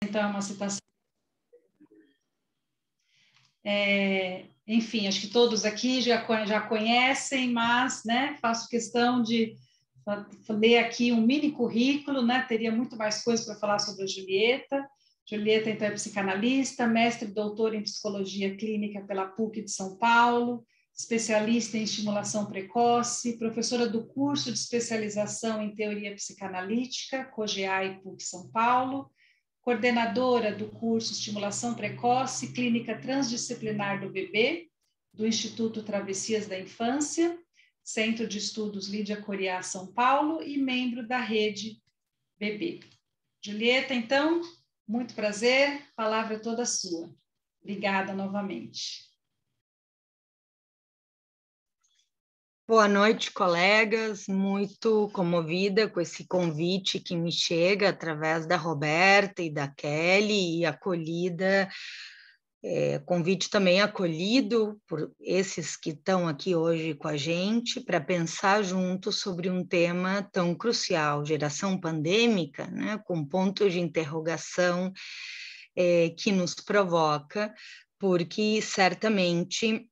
Então, é uma citação. Enfim, acho que todos aqui já conhecem, mas, né, faço questão de ler aqui um mini currículo, né, teria muito mais coisas para falar sobre a Julieta. Julieta, então, é psicanalista, mestre e doutora em psicologia clínica pela PUC de São Paulo, especialista em estimulação precoce, professora do curso de especialização em teoria psicanalítica, COGEA PUC São Paulo, coordenadora do curso Estimulação Precoce, Clínica Transdisciplinar do Bebê, do Instituto Travessias da Infância, Centro de Estudos Lídia Coriá, São Paulo, e membro da Rede Bebê. Julieta, então, muito prazer, palavra toda sua. Obrigada novamente. Boa noite, colegas. Muito comovida com esse convite que me chega através da Roberta e da Kelly, e acolhida, convite também acolhido por esses que estão aqui hoje com a gente, para pensar junto sobre um tema tão crucial, geração pandêmica, né, com pontos de interrogação que nos provoca, porque certamente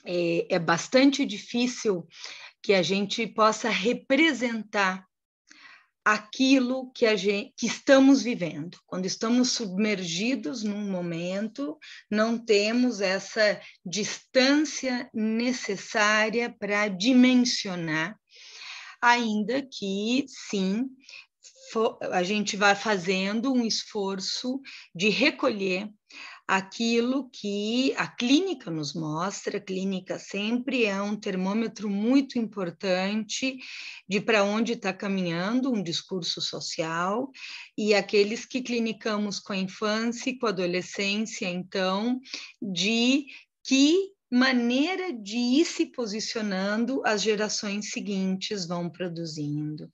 é bastante difícil que a gente possa representar aquilo que estamos vivendo. Quando estamos submergidos num momento, não temos essa distância necessária para dimensionar, ainda que, sim, a gente vai fazendo um esforço de recolher aquilo que a clínica nos mostra. A clínica sempre é um termômetro muito importante de para onde está caminhando um discurso social, e aqueles que clinicamos com a infância e com a adolescência, então, de que maneira de ir se posicionando as gerações seguintes vão produzindo.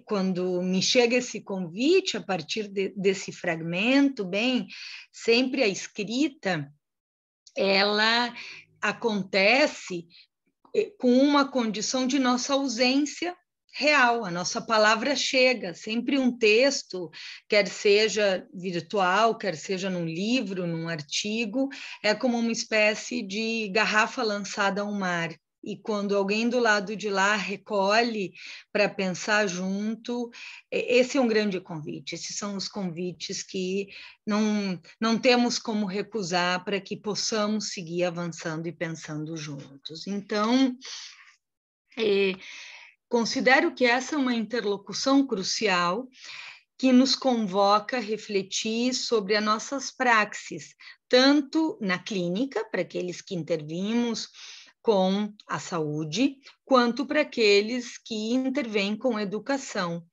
Quando me chega esse convite, a partir desse fragmento, sempre a escrita, ela acontece com uma condição de nossa ausência real, a nossa palavra chega, sempre um texto, quer seja virtual, quer seja num livro, num artigo, é como uma espécie de garrafa lançada ao mar. E quando alguém do lado de lá recolhe para pensar junto, esse é um grande convite. Esses são os convites que não temos como recusar para que possamos seguir avançando e pensando juntos. Então, considero que essa é uma interlocução crucial que nos convoca a refletir sobre as nossas praxes, tanto na clínica, para aqueles que intervimos com a saúde, quanto para aqueles que intervêm com a educação.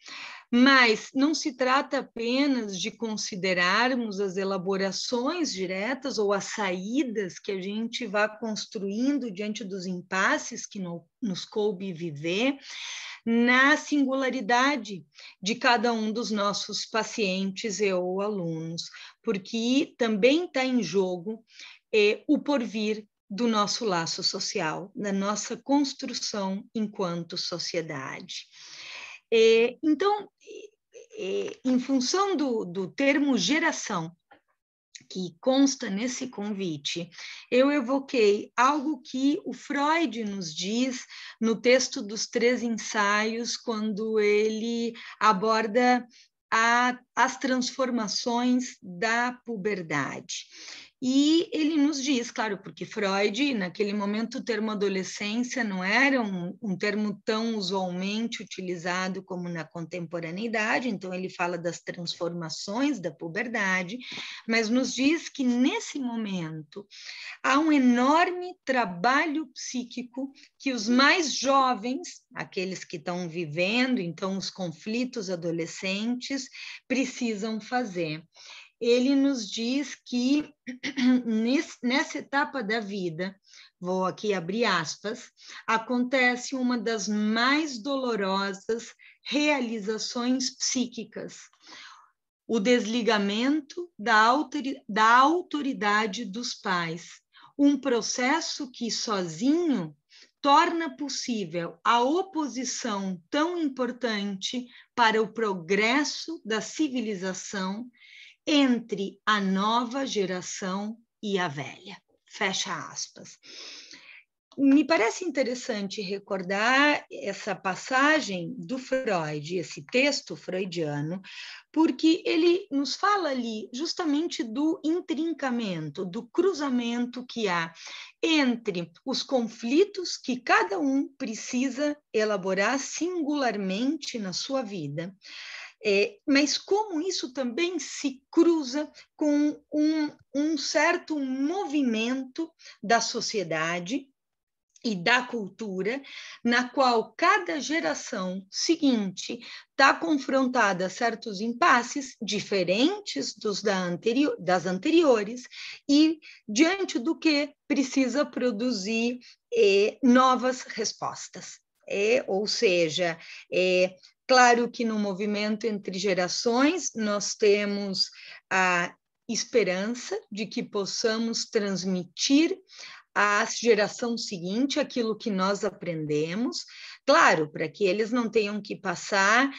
Mas não se trata apenas de considerarmos as elaborações diretas ou as saídas que a gente vai construindo diante dos impasses que nos coube viver, na singularidade de cada um dos nossos pacientes e ou alunos, porque também está em jogo o porvir do nosso laço social, da nossa construção enquanto sociedade. Então, em função do termo geração, que consta nesse convite, eu evoquei algo que o Freud nos diz no texto dos 3 ensaios, quando ele aborda as transformações da puberdade. E ele nos diz, claro, porque Freud, naquele momento, o termo adolescência não era um termo tão usualmente utilizado como na contemporaneidade, então ele fala das transformações da puberdade, mas nos diz que nesse momento há um enorme trabalho psíquico que os mais jovens, aqueles que estão vivendo, então, os conflitos adolescentes, precisam fazer. Ele nos diz que nessa etapa da vida, vou aqui abrir aspas, acontece uma das mais dolorosas realizações psíquicas, o desligamento da autoridade dos pais, um processo que sozinho torna possível a oposição tão importante para o progresso da civilização, entre a nova geração e a velha. Fecha aspas. Me parece interessante recordar essa passagem do Freud, esse texto freudiano, porque ele nos fala ali justamente do intrincamento, do cruzamento que há entre os conflitos que cada um precisa elaborar singularmente na sua vida, mas como isso também se cruza com um certo movimento da sociedade e da cultura, na qual cada geração seguinte está confrontada a certos impasses diferentes das anteriores e diante do que precisa produzir novas respostas. Ou seja, claro que no movimento entre gerações nós temos a esperança de que possamos transmitir à geração seguinte aquilo que nós aprendemos, claro, para que eles não tenham que passar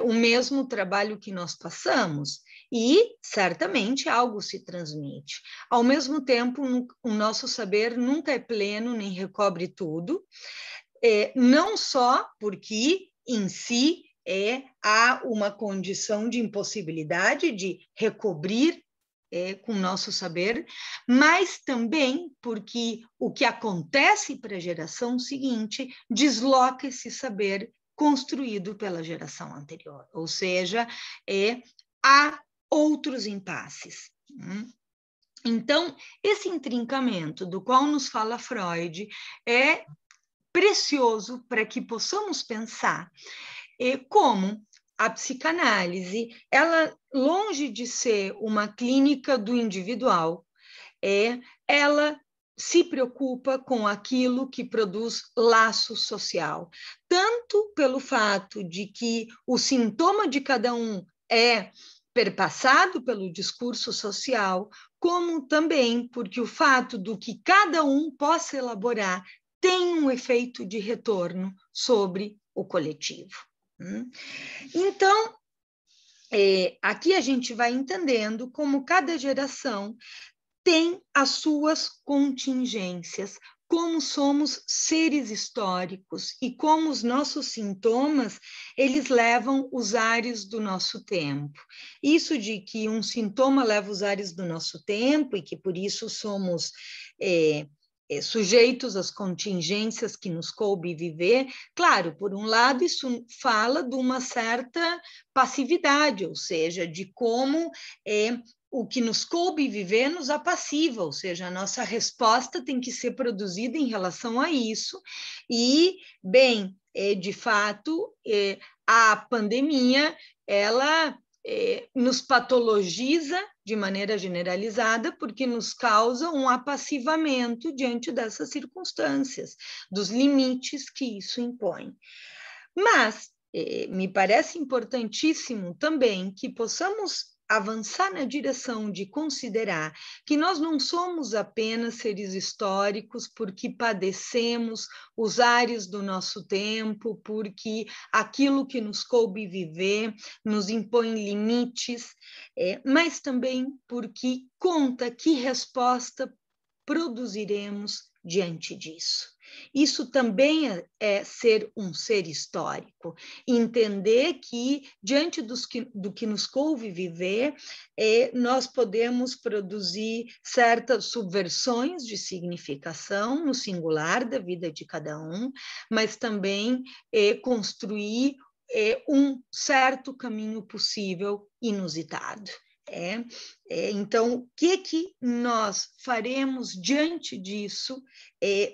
o mesmo trabalho que nós passamos, e certamente algo se transmite. Ao mesmo tempo, o nosso saber nunca é pleno, nem recobre tudo, não só porque em si há uma condição de impossibilidade de recobrir com o nosso saber, mas também porque o que acontece para a geração seguinte desloca esse saber construído pela geração anterior, ou seja, há outros impasses. Então, esse intrincamento do qual nos fala Freud é precioso para que possamos pensar como a psicanálise, ela, longe de ser uma clínica do individual, ela se preocupa com aquilo que produz laço social, tanto pelo fato de que o sintoma de cada um é perpassado pelo discurso social, como também porque o fato do que cada um possa elaborar tem um efeito de retorno sobre o coletivo. Então, aqui a gente vai entendendo como cada geração tem as suas contingências, como somos seres históricos e como os nossos sintomas, eles levam os ares do nosso tempo. Isso de que um sintoma leva os ares do nosso tempo e que por isso somos sujeitos às contingências que nos coube viver, claro, por um lado isso fala de uma certa passividade, ou seja, de como o que nos coube viver nos apassiva, ou seja, a nossa resposta tem que ser produzida em relação a isso, e, bem, de fato, a pandemia, ela nos patologiza de maneira generalizada, porque nos causa um apassivamento diante dessas circunstâncias, dos limites que isso impõe. Mas me parece importantíssimo também que possamos avançar na direção de considerar que nós não somos apenas seres históricos porque padecemos os ares do nosso tempo, porque aquilo que nos coube viver nos impõe limites, mas também porque conta que resposta produziremos diante disso. Isso também é ser um ser histórico, entender que, diante do que nos coube viver, nós podemos produzir certas subversões de significação no singular da vida de cada um, mas também construir um certo caminho possível inusitado. Então, o que nós faremos diante disso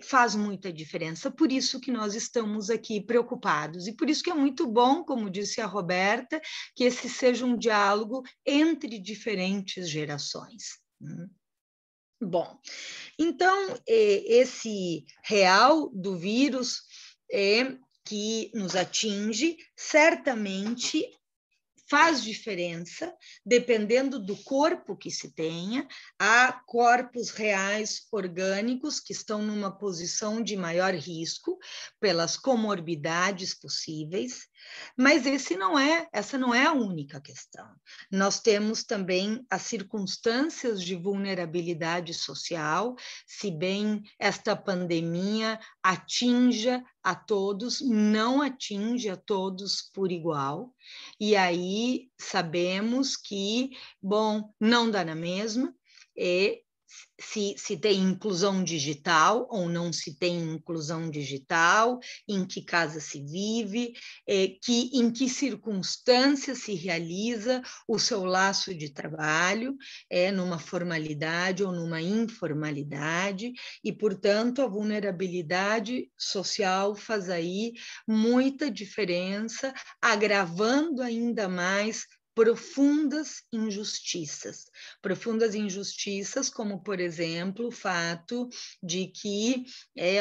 faz muita diferença, por isso que nós estamos aqui preocupados, e por isso que é muito bom, como disse a Roberta, que esse seja um diálogo entre diferentes gerações. Bom, então, esse real do vírus que nos atinge, certamente faz diferença, dependendo do corpo que se tenha. Há corpos reais orgânicos que estão numa posição de maior risco pelas comorbidades possíveis. Mas essa não é a única questão. Nós temos também as circunstâncias de vulnerabilidade social, se bem esta pandemia atinja a todos, não atinge a todos por igual. E aí sabemos que, bom, não dá na mesma, se tem inclusão digital ou não se tem inclusão digital, em que casa se vive, em que circunstâncias se realiza o seu laço de trabalho, numa formalidade ou numa informalidade, e, portanto, a vulnerabilidade social faz aí muita diferença, agravando ainda mais profundas injustiças, como, por exemplo, o fato de que,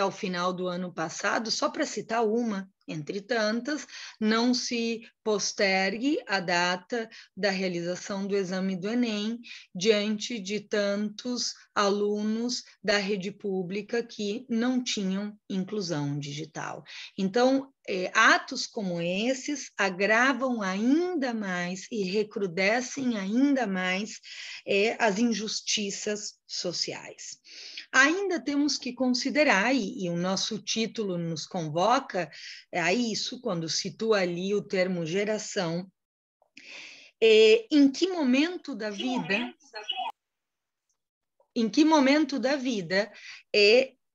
ao final do ano passado, só para citar uma, entre tantas, não se postergue a data da realização do exame do Enem diante de tantos alunos da rede pública que não tinham inclusão digital. Então, atos como esses agravam ainda mais e recrudescem ainda mais as injustiças sociais. Ainda temos que considerar, e o nosso título nos convoca a isso, quando situa ali o termo geração, em que momento da vida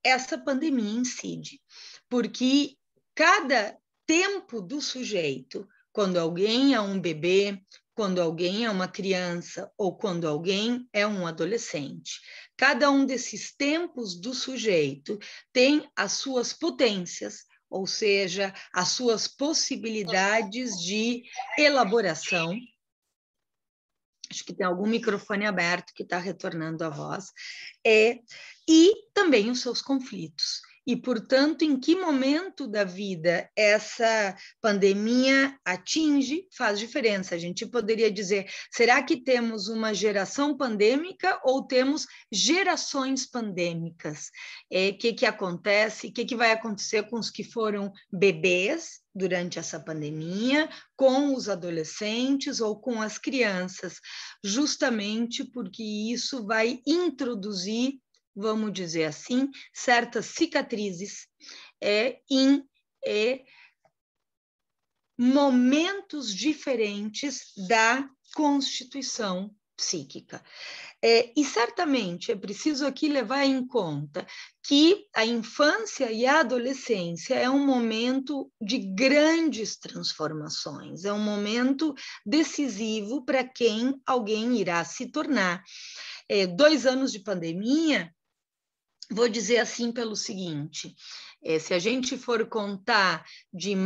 essa pandemia incide, porque cada tempo do sujeito, quando alguém é um bebê, quando alguém é uma criança ou quando alguém é um adolescente, cada um desses tempos do sujeito tem as suas potências, ou seja, as suas possibilidades de elaboração. Acho que tem algum microfone aberto que está retornando a voz, e também os seus conflitos. E, portanto, em que momento da vida essa pandemia atinge, faz diferença. A gente poderia dizer, será que temos uma geração pandêmica ou temos gerações pandêmicas? O que acontece? O que vai acontecer com os que foram bebês durante essa pandemia, com os adolescentes ou com as crianças? Justamente porque isso vai introduzir, vamos dizer assim, certas cicatrizes em momentos diferentes da constituição psíquica. E certamente é preciso aqui levar em conta que a infância e a adolescência é um momento de grandes transformações, é um momento decisivo para quem alguém irá se tornar. 2 anos de pandemia, vou dizer assim pelo seguinte, se a gente for contar de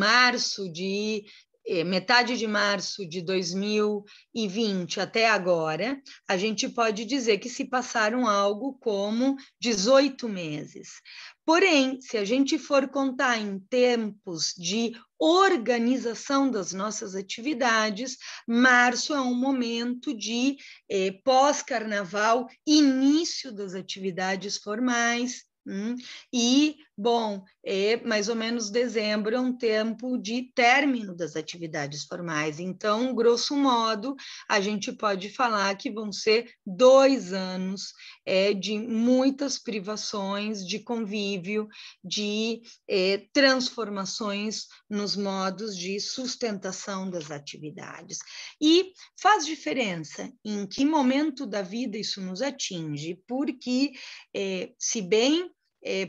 metade de março de 2020 até agora, a gente pode dizer que se passaram algo como 18 meses. Porém, se a gente for contar em tempos de organização das nossas atividades, março é um momento de pós-carnaval, início das atividades formais, e, bom, mais ou menos dezembro é um tempo de término das atividades formais. Então, grosso modo, a gente pode falar que vão ser 2 anos de muitas privações, de convívio, de transformações nos modos de sustentação das atividades. E faz diferença em que momento da vida isso nos atinge, porque, se bem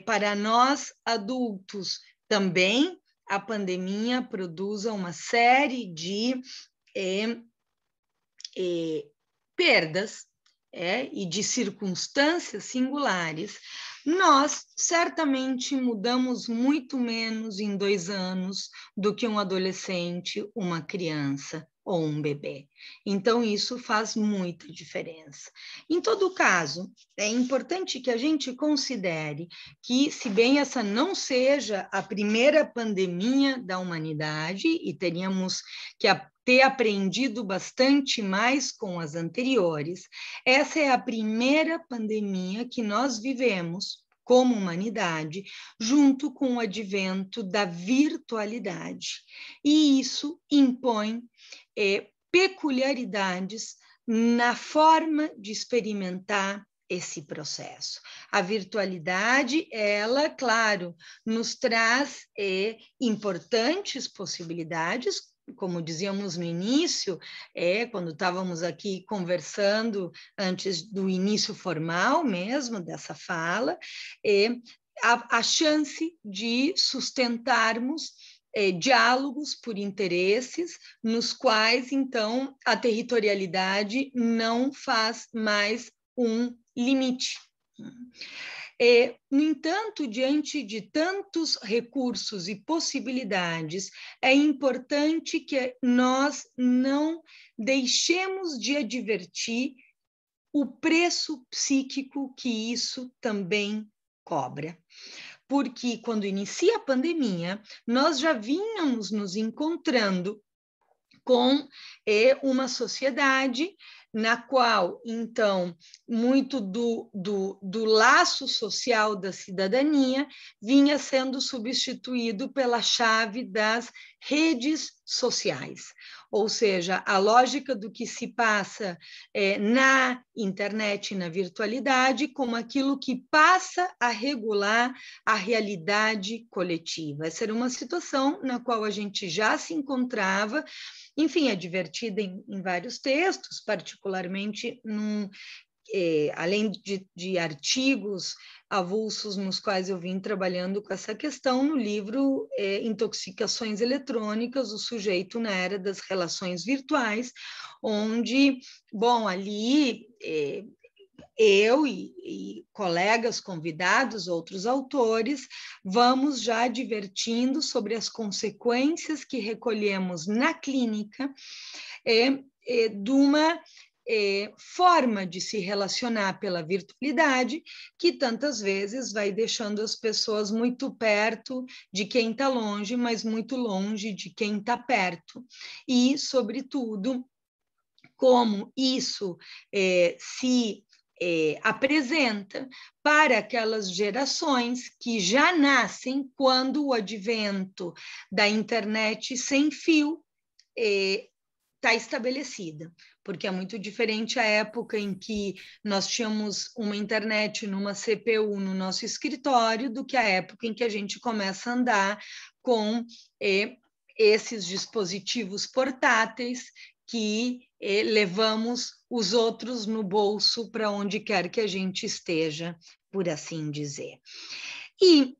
para nós adultos também a pandemia produz uma série de perdas e de circunstâncias singulares, nós certamente mudamos muito menos em 2 anos do que um adolescente, uma criança ou um bebê. Então, isso faz muita diferença. Em todo caso, é importante que a gente considere que, se bem essa não seja a primeira pandemia da humanidade, e teríamos que ter aprendido bastante mais com as anteriores, essa é a primeira pandemia que nós vivemos como humanidade, junto com o advento da virtualidade. E isso impõe peculiaridades na forma de experimentar esse processo. A virtualidade, ela, claro, nos traz importantes possibilidades, como dizíamos no início, quando estávamos aqui conversando antes do início formal mesmo dessa fala, a chance de sustentarmos diálogos por interesses, nos quais, então, a territorialidade não faz mais um limite. No entanto, diante de tantos recursos e possibilidades, é importante que nós não deixemos de advertir o preço psíquico que isso também cobra. Porque quando inicia a pandemia, nós já vínhamos nos encontrando com uma sociedade na qual, então, muito do laço social da cidadania vinha sendo substituído pela chave das redes sociais. Ou seja, a lógica do que se passa na internet e na virtualidade como aquilo que passa a regular a realidade coletiva. Essa era uma situação na qual a gente já se encontrava, enfim, advertida em vários textos, particularmente além de artigos avulsos nos quais eu vim trabalhando com essa questão, no livro Intoxicações Eletrônicas, o sujeito na era das relações virtuais, onde, bom, ali eu e colegas convidados, outros autores, vamos já advertindo sobre as consequências que recolhemos na clínica de uma forma de se relacionar pela virtualidade, que tantas vezes vai deixando as pessoas muito perto de quem está longe, mas muito longe de quem está perto. E, sobretudo, como isso se apresenta para aquelas gerações que já nascem quando o advento da internet sem fio está estabelecida, porque é muito diferente a época em que nós tínhamos uma internet numa CPU no nosso escritório do que a época em que a gente começa a andar com esses dispositivos portáteis que levamos os outros no bolso para onde quer que a gente esteja, por assim dizer. E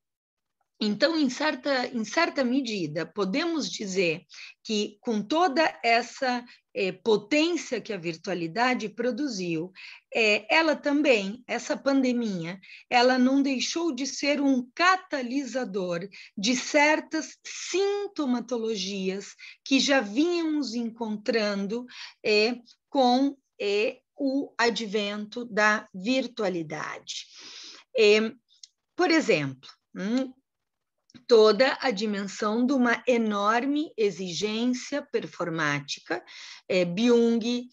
então, em certa medida, podemos dizer que, com toda essa potência que a virtualidade produziu, ela também, essa pandemia, ela não deixou de ser um catalisador de certas sintomatologias que já vínhamos encontrando com o advento da virtualidade. Por exemplo, toda a dimensão de uma enorme exigência performática. Byung,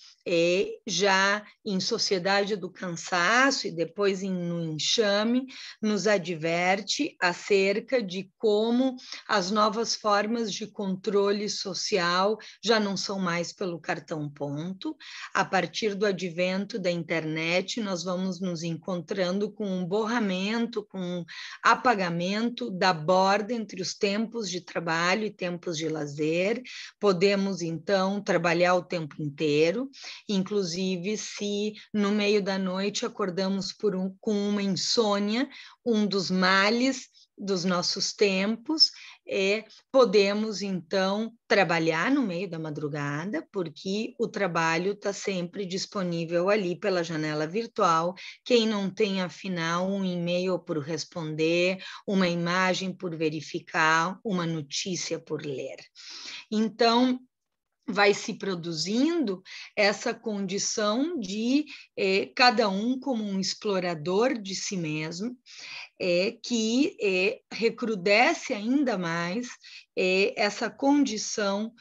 já em Sociedade do Cansaço e depois no Enxame, nos adverte acerca de como as novas formas de controle social já não são mais pelo cartão-ponto. A partir do advento da internet, nós vamos nos encontrando com um borramento, com um apagamento da borda entre os tempos de trabalho e tempos de lazer. Podemos, então, trabalhar o tempo inteiro, inclusive se no meio da noite acordamos com uma insônia, um dos males dos nossos tempos, podemos, então, trabalhar no meio da madrugada, porque o trabalho está sempre disponível ali pela janela virtual. Quem não tem, afinal, um e-mail por responder, uma imagem por verificar, uma notícia por ler. Então, vai se produzindo essa condição de cada um como um explorador de si mesmo, que recrudesce ainda mais essa condição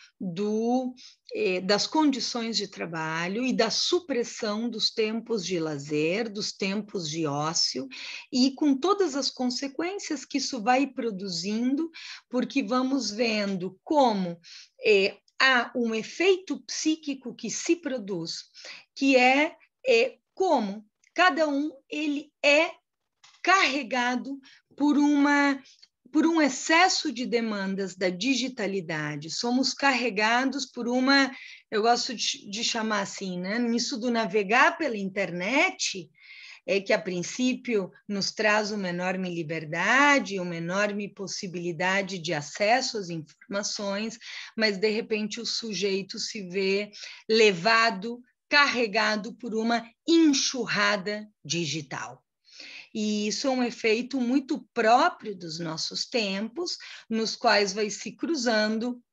das condições de trabalho e da supressão dos tempos de lazer, dos tempos de ócio, e com todas as consequências que isso vai produzindo, porque vamos vendo como há um efeito psíquico que se produz, que é como cada um ele é carregado por um excesso de demandas da digitalidade. Somos carregados por eu gosto de chamar assim, né? Nisso do navegar pela internet, que a princípio nos traz uma enorme liberdade, uma enorme possibilidade de acesso às informações, mas de repente o sujeito se vê levado, carregado por uma enxurrada digital. E isso é um efeito muito próprio dos nossos tempos, nos quais vai se cruzando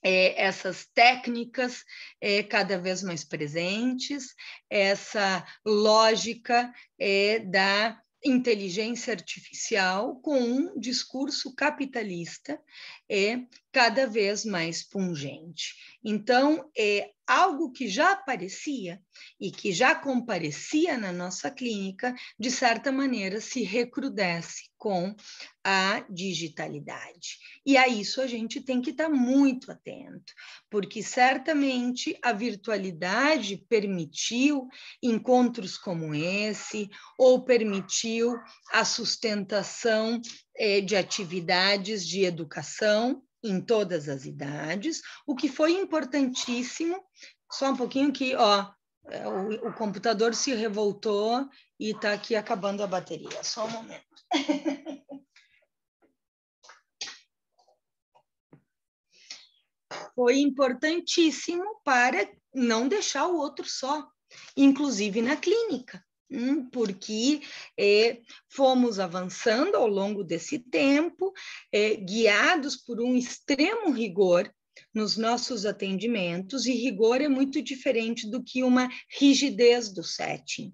essas técnicas cada vez mais presentes, essa lógica da inteligência artificial com um discurso capitalista cada vez mais pungente. Então, algo que já aparecia e que já comparecia na nossa clínica, de certa maneira, se recrudesce com a digitalidade. E a isso a gente tem que estar muito atento, porque certamente a virtualidade permitiu encontros como esse, ou permitiu a sustentação de atividades de educação em todas as idades, o que foi importantíssimo. Só um pouquinho que, o computador se revoltou e está aqui acabando a bateria. Só um momento. Foi importantíssimo para não deixar o outro só, inclusive na clínica, porque fomos avançando ao longo desse tempo, guiados por um extremo rigor nos nossos atendimentos, e rigor é muito diferente do que uma rigidez do setting.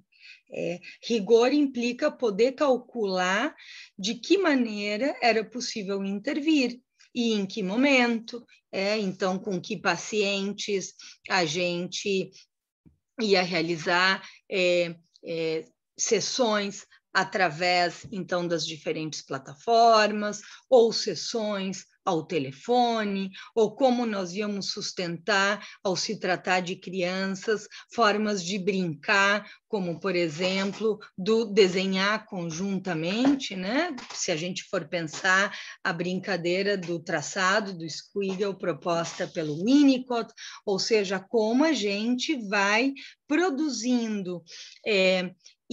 Rigor implica poder calcular de que maneira era possível intervir e em que momento, então com que pacientes a gente ia realizar sessões através, então, das diferentes plataformas, ou sessões ao telefone, ou como nós íamos sustentar, ao se tratar de crianças, formas de brincar, como, por exemplo, do desenhar conjuntamente, né? Se a gente for pensar a brincadeira do traçado, do Squiggle, proposta pelo Winnicott, ou seja, como a gente vai produzindo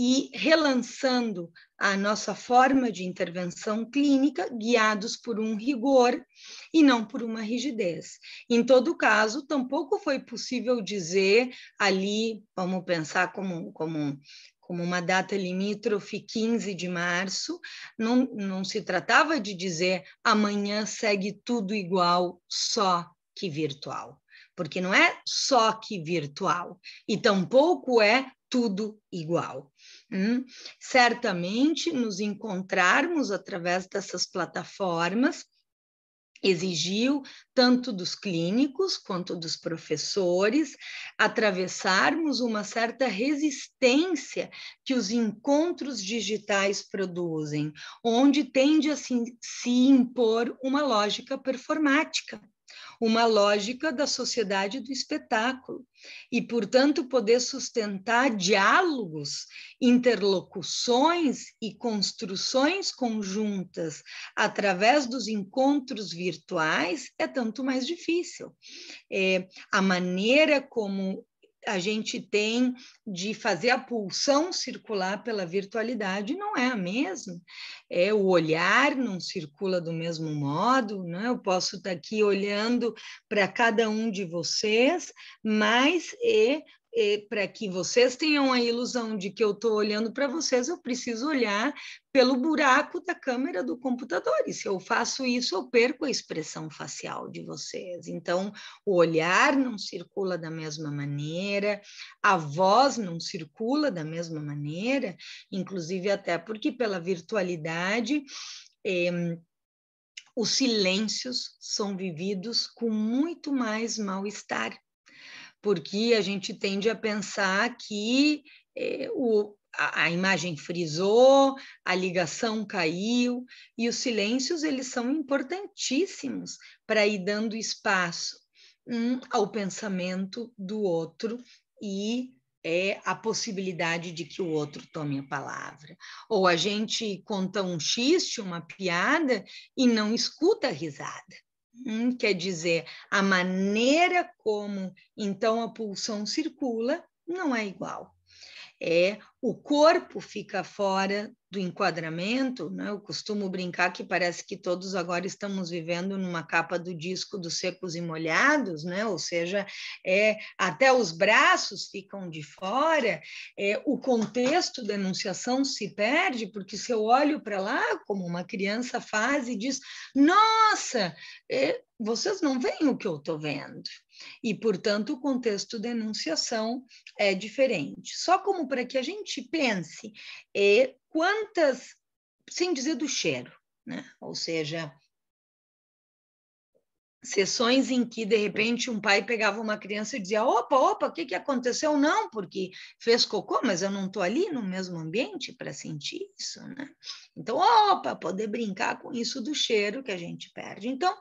e relançando a nossa forma de intervenção clínica, guiados por um rigor e não por uma rigidez. Em todo caso, tampouco foi possível dizer ali, vamos pensar como uma data limítrofe, 15 de março, não se tratava de dizer amanhã segue tudo igual, só que virtual, porque não é só que virtual, e tampouco é tudo igual. Certamente, nos encontrarmos através dessas plataformas exigiu, tanto dos clínicos quanto dos professores, atravessarmos uma certa resistência que os encontros digitais produzem, onde tende a se impor uma lógica performática, uma lógica da sociedade do espetáculo, e, portanto, poder sustentar diálogos, interlocuções e construções conjuntas através dos encontros virtuais é tanto mais difícil. A maneira como a gente tem de fazer a pulsão circular pela virtualidade não é a mesma. O olhar não circula do mesmo modo, né? Eu posso estar aqui olhando para cada um de vocês, mas para que vocês tenham a ilusão de que eu estou olhando para vocês, eu preciso olhar pelo buraco da câmera do computador. E se eu faço isso, eu perco a expressão facial de vocês. Então, o olhar não circula da mesma maneira, a voz não circula da mesma maneira, inclusive até porque pela virtualidade, os silêncios são vividos com muito mais mal-estar, porque a gente tende a pensar que a imagem frisou, a ligação caiu, e os silêncios eles são importantíssimos para ir dando espaço ao pensamento do outro e a possibilidade de que o outro tome a palavra. Ou a gente conta um xiste, uma piada, e não escuta a risada. Quer dizer, a maneira como, então, a pulsão circula não é igual. O corpo fica fora do enquadramento, né? Eu costumo brincar que parece que todos agora estamos vivendo numa capa do disco dos Secos e Molhados, né? Ou seja, até os braços ficam de fora, o contexto da enunciação se perde, porque se eu olho para lá, como uma criança faz e diz, nossa, vocês não veem o que eu estou vendo. E, portanto, o contexto da enunciação é diferente. Só como para que a gente pense quantas, sem dizer do cheiro, né? Ou seja, sessões em que, de repente, um pai pegava uma criança e dizia, opa, o que aconteceu? Não, porque fez cocô, mas eu não estou ali no mesmo ambiente para sentir isso, né? Então, poder brincar com isso do cheiro que a gente perde. Então,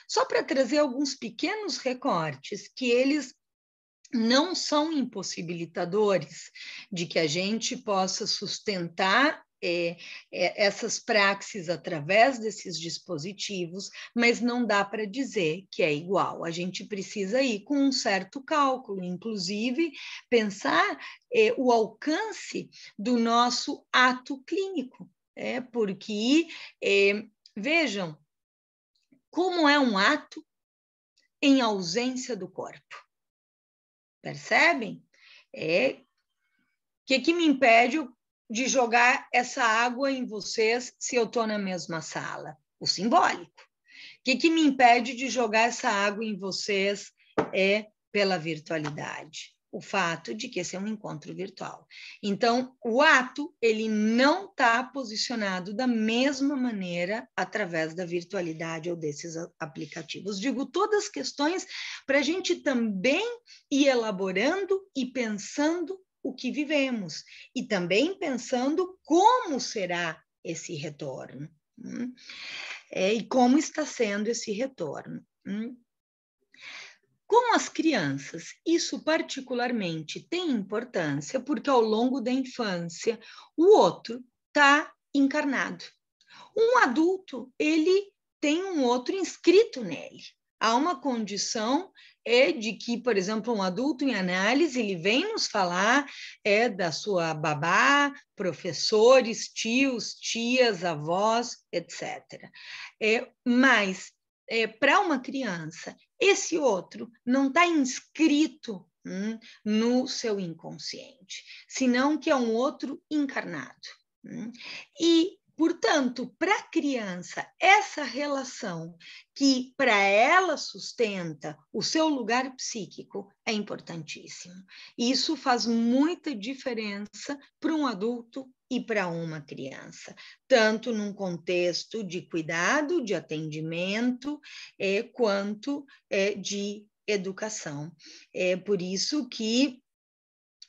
só para trazer alguns pequenos recortes que eles não são impossibilitadores de que a gente possa sustentar essas praxis através desses dispositivos, mas não dá para dizer que é igual. A gente precisa ir com um certo cálculo, inclusive pensar o alcance do nosso ato clínico, porque, vejam, como é um ato em ausência do corpo. Percebem? O que me impede de jogar essa água em vocês se eu estou na mesma sala? O simbólico. O que me impede de jogar essa água em vocês pela virtualidade. O fato de que esse é um encontro virtual. Então, o ato, ele não está posicionado da mesma maneira através da virtualidade ou desses aplicativos. Digo todas as questões para a gente também ir elaborando e pensando o que vivemos, e também pensando como será esse retorno, e como está sendo esse retorno. Com as crianças, isso particularmente tem importância porque ao longo da infância o outro está encarnado. Um adulto, ele tem um outro inscrito nele. Há uma condição de que, por exemplo, um adulto em análise, ele vem nos falar da sua babá, professores, tios, tias, avós, etc. Mas, para uma criança, esse outro não está inscrito no seu inconsciente, senão que é um outro encarnado. E, portanto, para a criança, essa relação que para ela sustenta o seu lugar psíquico é importantíssimo. Isso faz muita diferença para um adulto e para uma criança, tanto num contexto de cuidado, de atendimento, quanto de educação. É por isso que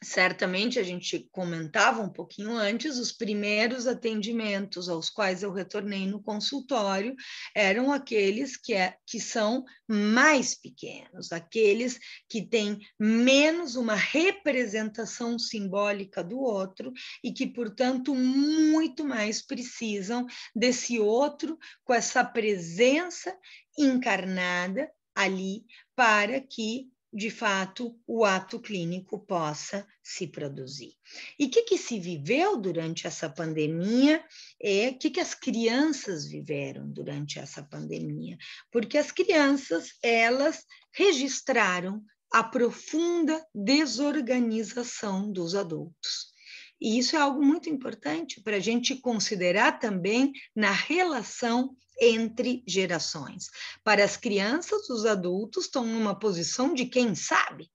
certamente a gente comentava um pouquinho antes, os primeiros atendimentos aos quais eu retornei no consultório eram aqueles que são mais pequenos, aqueles que têm menos uma representação simbólica do outro e que, portanto, muito mais precisam desse outro com essa presença encarnada ali para que de fato, o ato clínico possa se produzir. E o que se viveu durante essa pandemia? O que as crianças viveram durante essa pandemia? Porque as crianças, elas registraram a profunda desorganização dos adultos. E isso é algo muito importante para a gente considerar também na relação entre gerações. Para as crianças, os adultos estão numa posição de quem sabe,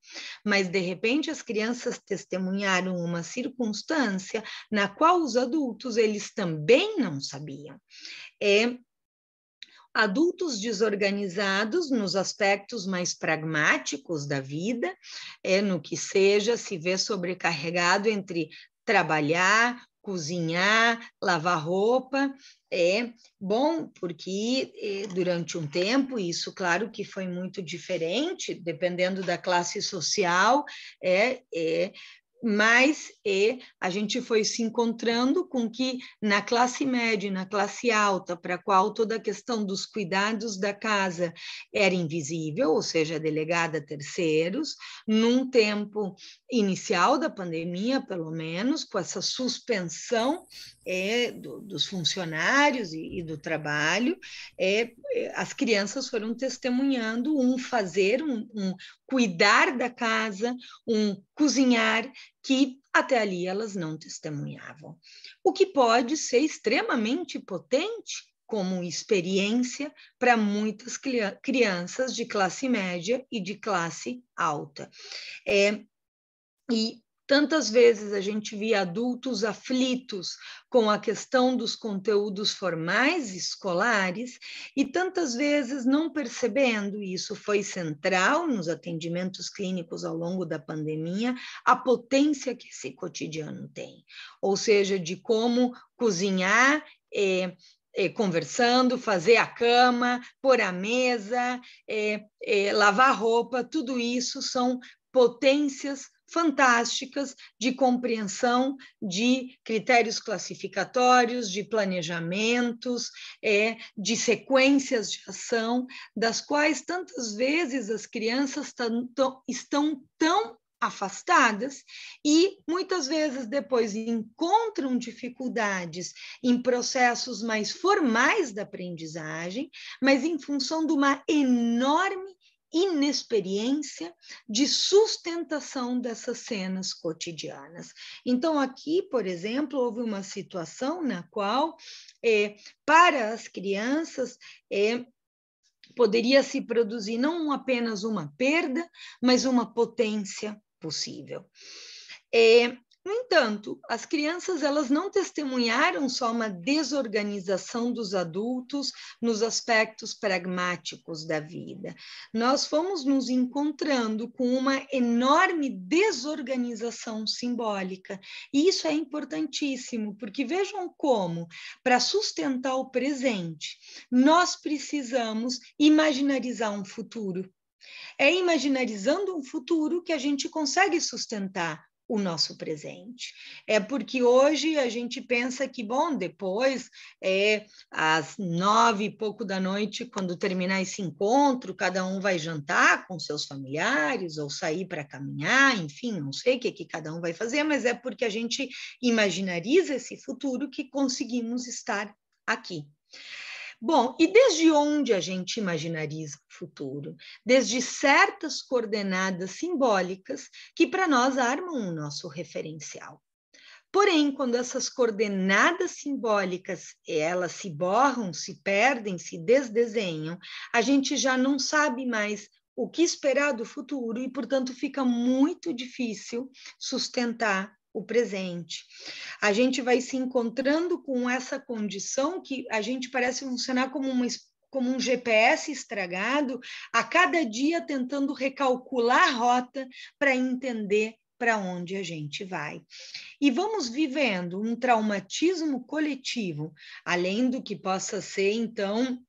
mas de repente as crianças testemunharam uma circunstância na qual os adultos eles também não sabiam. Adultos desorganizados nos aspectos mais pragmáticos da vida, no que seja, se vê sobrecarregado entre trabalhar, cozinhar, lavar roupa. É bom, porque durante um tempo, isso claro que foi muito diferente, dependendo da classe social, mas a gente foi se encontrando com que na classe média, na classe alta, para a qual toda a questão dos cuidados da casa era invisível, ou seja, delegada a terceiros, num tempo inicial da pandemia, pelo menos, com essa suspensão dos funcionários e do trabalho, as crianças foram testemunhando um fazer, um cuidar da casa, um cozinhar, que até ali elas não testemunhavam. O que pode ser extremamente potente como experiência para muitas crianças de classe média e de classe alta. E tantas vezes a gente via adultos aflitos com a questão dos conteúdos formais escolares e tantas vezes não percebendo, e isso foi central nos atendimentos clínicos ao longo da pandemia, a potência que esse cotidiano tem. Ou seja, de como cozinhar, conversando, fazer a cama, pôr a mesa, lavar roupa, tudo isso são potências fantásticas de compreensão de critérios classificatórios, de planejamentos, de sequências de ação, das quais tantas vezes as crianças estão tão afastadas e muitas vezes depois encontram dificuldades em processos mais formais da aprendizagem, mas em função de uma enorme inexperiência de sustentação dessas cenas cotidianas. Então, aqui, por exemplo, houve uma situação na qual, para as crianças, poderia se produzir não apenas uma perda, mas uma potência possível. No entanto, as crianças elas não testemunharam só uma desorganização dos adultos nos aspectos pragmáticos da vida. Nós fomos nos encontrando com uma enorme desorganização simbólica. E isso é importantíssimo, porque vejam como, para sustentar o presente, nós precisamos imaginarizar um futuro. É imaginarizando um futuro que a gente consegue sustentar o nosso presente. É porque hoje a gente pensa que, bom, depois, às 9 e pouco da noite, quando terminar esse encontro, cada um vai jantar com seus familiares ou sair para caminhar, enfim, não sei o que cada um vai fazer, mas é porque a gente imaginariza esse futuro que conseguimos estar aqui. Bom, e desde onde a gente imaginariza o futuro? Desde certas coordenadas simbólicas que para nós armam o nosso referencial. Porém, quando essas coordenadas simbólicas elas se borram, se perdem, se desdesenham, a gente já não sabe mais o que esperar do futuro e, portanto, fica muito difícil sustentar o presente. A gente vai se encontrando com essa condição que a gente parece funcionar como um GPS estragado, a cada dia tentando recalcular a rota para entender para onde a gente vai. E vamos vivendo um traumatismo coletivo, além do que possa ser, então,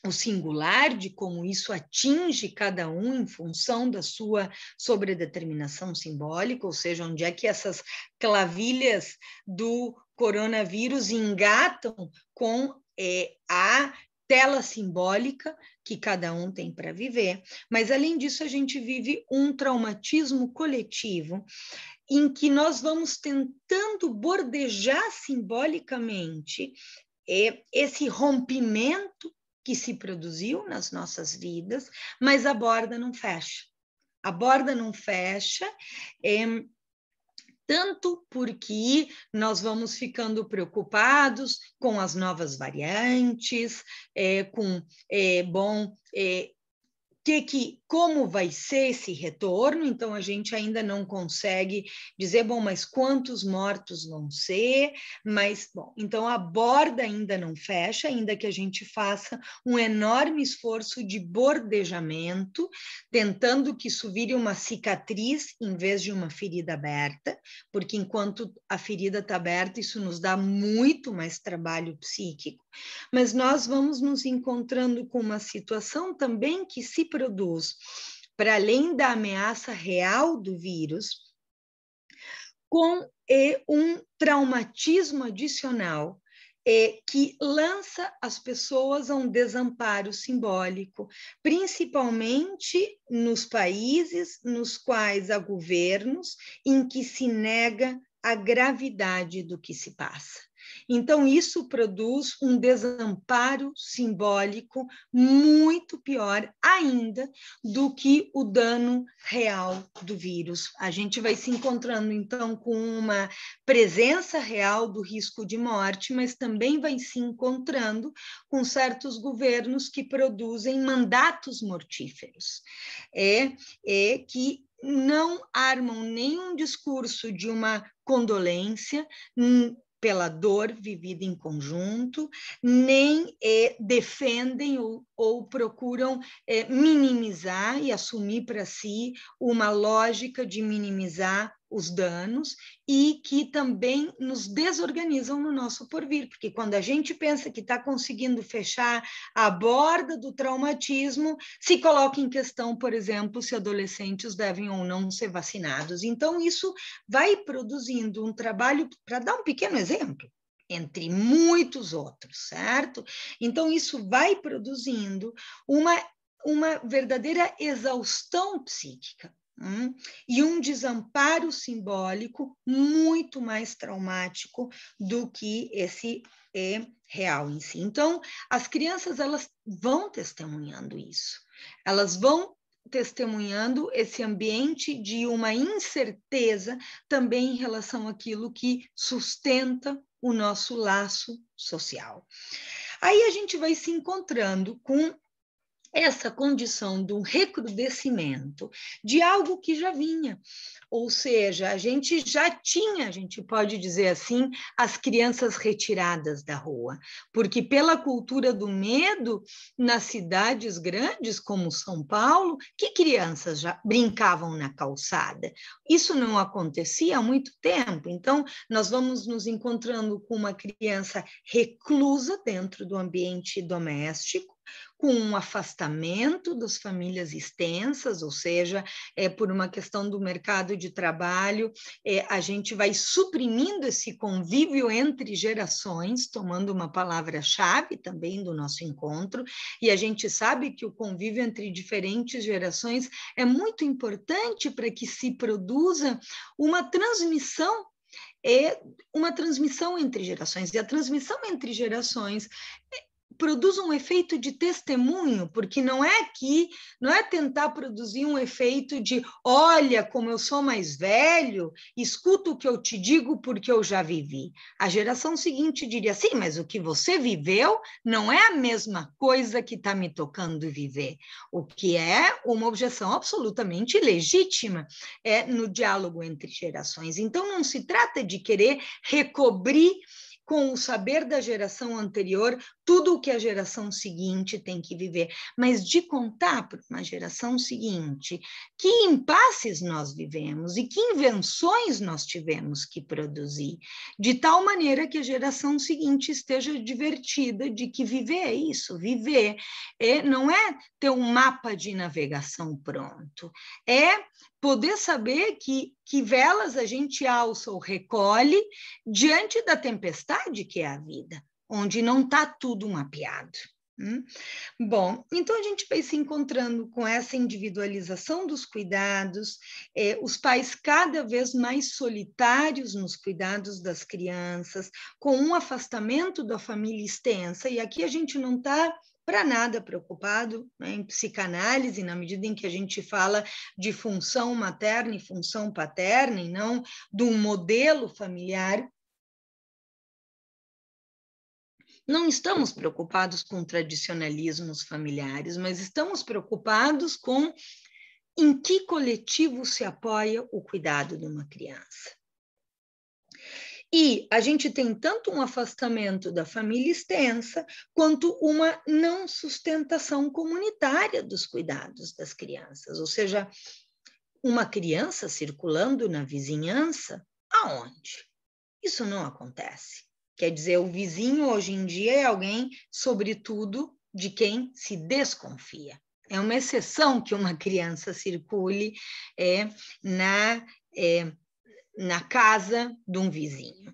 o singular de como isso atinge cada um em função da sua sobredeterminação simbólica, ou seja, onde é que essas clavilhas do coronavírus engatam com a tela simbólica que cada um tem para viver. Mas, além disso, a gente vive um traumatismo coletivo em que nós vamos tentando bordejar simbolicamente esse rompimento que se produziu nas nossas vidas, mas a borda não fecha. A borda não fecha, tanto porque nós vamos ficando preocupados com as novas variantes, como vai ser esse retorno. Então, a gente ainda não consegue dizer, bom, mas quantos mortos vão ser? Mas, bom, então a borda ainda não fecha, ainda que a gente faça um enorme esforço de bordejamento, tentando que isso vire uma cicatriz em vez de uma ferida aberta, porque enquanto a ferida está aberta, isso nos dá muito mais trabalho psíquico. Mas nós vamos nos encontrando com uma situação também que se produz, para além da ameaça real do vírus, com um traumatismo adicional que lança as pessoas a um desamparo simbólico, principalmente nos países nos quais há governos em que se nega a gravidade do que se passa. Então, isso produz um desamparo simbólico muito pior ainda do que o dano real do vírus. A gente vai se encontrando, então, com uma presença real do risco de morte, mas também vai se encontrando com certos governos que produzem mandatos mortíferos, que não armam nenhum discurso de uma condolência pela dor vivida em conjunto, nem defendem ou procuram minimizar e assumir para si uma lógica de minimizar os danos, e que também nos desorganizam no nosso porvir, porque quando a gente pensa que está conseguindo fechar a borda do traumatismo, se coloca em questão, por exemplo, se adolescentes devem ou não ser vacinados. Então, isso vai produzindo um trabalho, para dar um pequeno exemplo, entre muitos outros, certo? Então, isso vai produzindo uma verdadeira exaustão psíquica, e um desamparo simbólico muito mais traumático do que esse real em si. Então, as crianças, elas vão testemunhando isso, elas vão testemunhando esse ambiente de uma incerteza também em relação àquilo que sustenta o nosso laço social. Aí a gente vai se encontrando com essa condição de um recrudescimento de algo que já vinha, ou seja, a gente já tinha, a gente pode dizer assim, as crianças retiradas da rua, porque pela cultura do medo, nas cidades grandes como São Paulo, que crianças já brincavam na calçada? Isso não acontecia há muito tempo, então nós vamos nos encontrando com uma criança reclusa dentro do ambiente doméstico, com um afastamento das famílias extensas, ou seja, por uma questão do mercado de trabalho, a gente vai suprimindo esse convívio entre gerações, tomando uma palavra-chave também do nosso encontro, e a gente sabe que o convívio entre diferentes gerações é muito importante para que se produza uma transmissão entre gerações, e a transmissão entre gerações produz um efeito de testemunho, porque não é tentar produzir um efeito de olha como eu sou mais velho, escuta o que eu te digo porque eu já vivi. A geração seguinte diria, sim, mas o que você viveu não é a mesma coisa que está me tocando viver, o que é uma objeção absolutamente legítima no diálogo entre gerações. Então, não se trata de querer recobrir com o saber da geração anterior, tudo o que a geração seguinte tem que viver, mas de contar para uma geração seguinte que impasses nós vivemos e que invenções nós tivemos que produzir, de tal maneira que a geração seguinte esteja divertida de que viver é isso, viver não é ter um mapa de navegação pronto, é poder saber que velas a gente alça ou recolhe diante da tempestade que é a vida, onde não está tudo mapeado. Bom, então a gente vai se encontrando com essa individualização dos cuidados, os pais cada vez mais solitários nos cuidados das crianças, com um afastamento da família extensa, e aqui a gente não está para nada preocupado, né, em psicanálise, na medida em que a gente fala de função materna e função paterna, e não de um modelo familiar. Não estamos preocupados com tradicionalismos familiares, mas estamos preocupados com em que coletivo se apoia o cuidado de uma criança. E a gente tem tanto um afastamento da família extensa, quanto uma não sustentação comunitária dos cuidados das crianças. Ou seja, uma criança circulando na vizinhança, aonde? Isso não acontece. Quer dizer, o vizinho hoje em dia é alguém, sobretudo, de quem se desconfia. É uma exceção que uma criança circule na casa de um vizinho.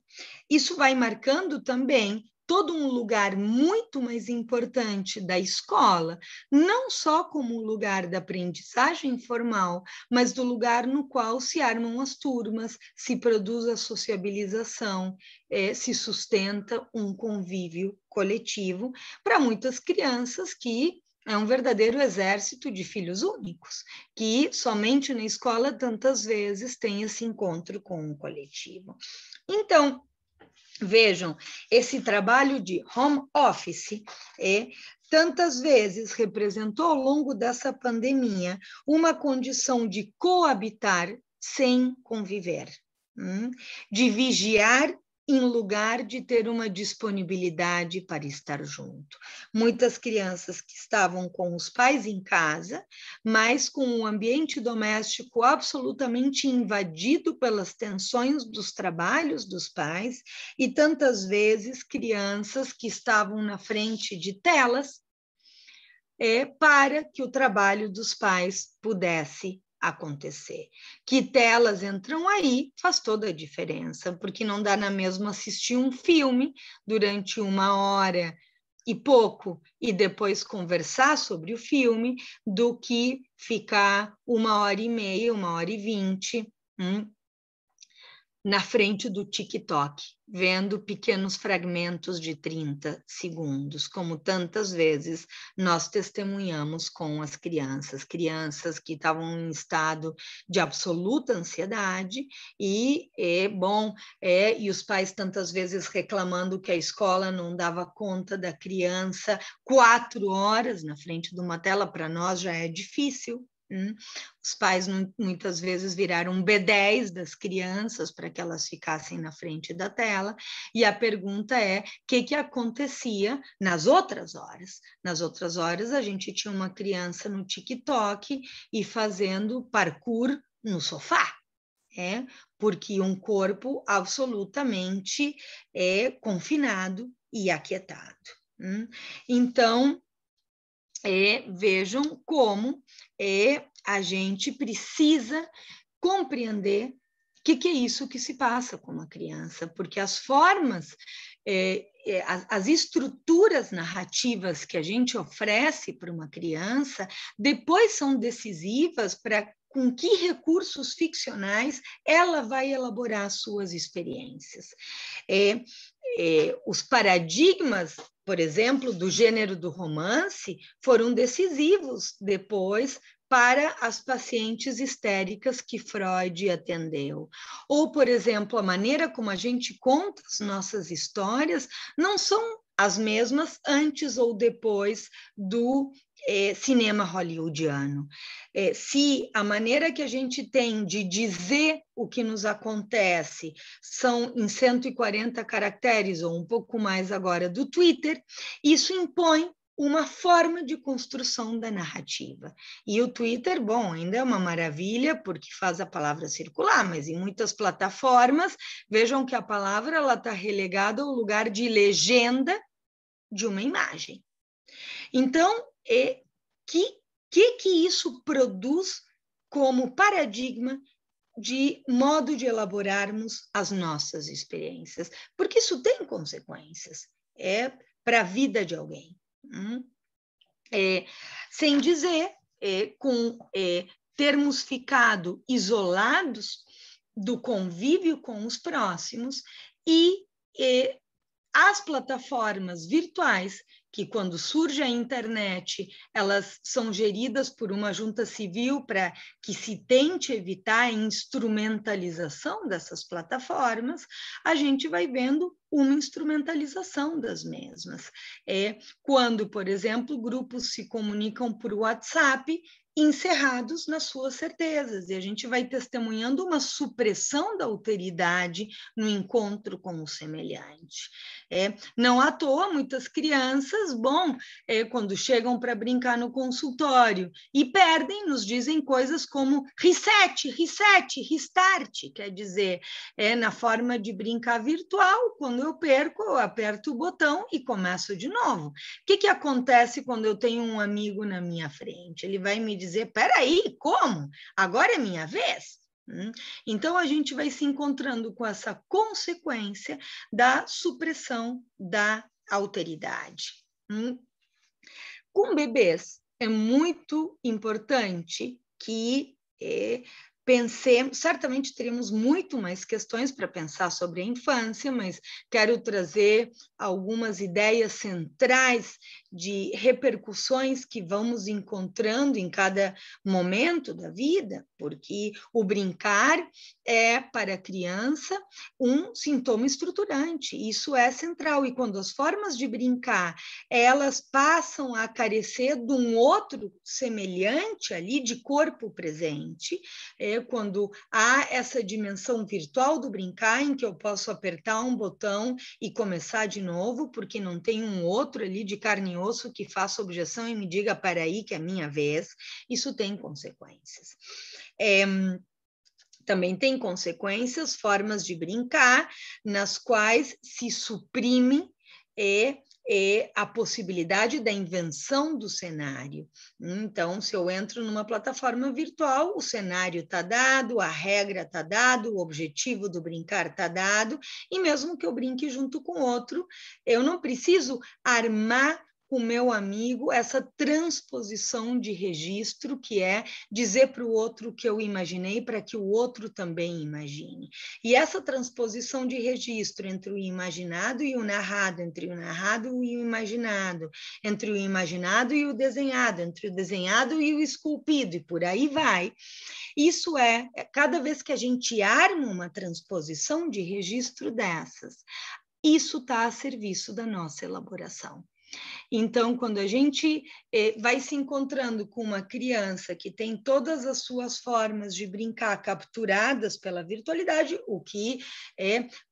Isso vai marcando também todo um lugar muito mais importante da escola, não só como um lugar da aprendizagem formal, mas do lugar no qual se armam as turmas, se produz a sociabilização, se sustenta um convívio coletivo para muitas crianças que é um verdadeiro exército de filhos únicos, que somente na escola tantas vezes tem esse encontro com o coletivo. Então, vejam, esse trabalho de home office tantas vezes representou ao longo dessa pandemia uma condição de coabitar sem conviver, de vigiar em lugar de ter uma disponibilidade para estar junto. Muitas crianças que estavam com os pais em casa, mas com o ambiente doméstico absolutamente invadido pelas tensões dos trabalhos dos pais, e tantas vezes crianças que estavam na frente de telas para que o trabalho dos pais pudesse acontecer. Que telas entram aí faz toda a diferença, porque não dá na mesma assistir um filme durante 1h e pouco e depois conversar sobre o filme do que ficar 1h30, 1h20 na frente do TikTok, vendo pequenos fragmentos de 30 segundos, como tantas vezes nós testemunhamos com as crianças que estavam em estado de absoluta ansiedade e os pais tantas vezes reclamando que a escola não dava conta da criança 4 horas na frente de uma tela, para nós já é difícil. Os pais muitas vezes viraram B10 das crianças para que elas ficassem na frente da tela, e a pergunta é, o que acontecia nas outras horas? Nas outras horas a gente tinha uma criança no TikTok e fazendo parkour no sofá, porque um corpo absolutamente confinado e aquietado. Então, vejam como a gente precisa compreender o que é isso que se passa com uma criança, porque as formas, as estruturas narrativas que a gente oferece para uma criança, depois são decisivas para com que recursos ficcionais ela vai elaborar suas experiências. Os paradigmas, por exemplo, do gênero do romance, foram decisivos depois para as pacientes histéricas que Freud atendeu. Ou, por exemplo, a maneira como a gente conta as nossas histórias não são as mesmas antes ou depois do cinema hollywoodiano. Se a maneira que a gente tem de dizer o que nos acontece são em 140 caracteres, ou um pouco mais agora do Twitter, isso impõe uma forma de construção da narrativa. E o Twitter, ainda é uma maravilha, porque faz a palavra circular, mas em muitas plataformas, vejam que a palavra está relegada ao lugar de legenda de uma imagem. Então, que isso produz como paradigma de modo de elaborarmos as nossas experiências? Porque isso tem consequências para a vida de alguém. Sem dizer, com termos ficado isolados do convívio com os próximos e as plataformas virtuais, que quando surge a internet, elas são geridas por uma junta civil para que se tente evitar a instrumentalização dessas plataformas, a gente vai vendo uma instrumentalização das mesmas. Quando, por exemplo, grupos se comunicam por WhatsApp, encerrados nas suas certezas, e a gente vai testemunhando uma supressão da alteridade no encontro com o semelhante. Não à toa, muitas crianças, quando chegam para brincar no consultório e perdem, nos dizem coisas como reset, reset, restart, quer dizer, na forma de brincar virtual, quando eu perco, eu aperto o botão e começo de novo. O que acontece quando eu tenho um amigo na minha frente? Ele vai me dizer, peraí, como? Agora é minha vez? Então, a gente vai se encontrando com essa consequência da supressão da alteridade. Com bebês, é muito importante que pensemos, certamente teremos muito mais questões para pensar sobre a infância, mas quero trazer algumas ideias centrais de repercussões que vamos encontrando em cada momento da vida, porque o brincar é, para a criança, um sintoma estruturante, isso é central, e quando as formas de brincar, elas passam a carecer de um outro semelhante ali, de corpo presente, quando há essa dimensão virtual do brincar, em que eu posso apertar um botão e começar de novo, porque não tem um outro ali de carne e osso que faça objeção e me diga, peraí, que é minha vez, isso tem consequências. Também tem consequências, formas de brincar, nas quais se suprime a possibilidade da invenção do cenário. Então, se eu entro numa plataforma virtual, o cenário está dado, a regra está dada, o objetivo do brincar está dado, e mesmo que eu brinque junto com outro, eu não preciso armar com o meu amigo essa transposição de registro, que é dizer para o outro o que eu imaginei, para que o outro também imagine. E essa transposição de registro entre o imaginado e o narrado, entre o narrado e o imaginado, entre o imaginado e o desenhado, entre o desenhado e o esculpido, e por aí vai. Isso cada vez que a gente arma uma transposição de registro dessas, isso está a serviço da nossa elaboração. Então, quando a gente vai se encontrando com uma criança que tem todas as suas formas de brincar capturadas pela virtualidade, o que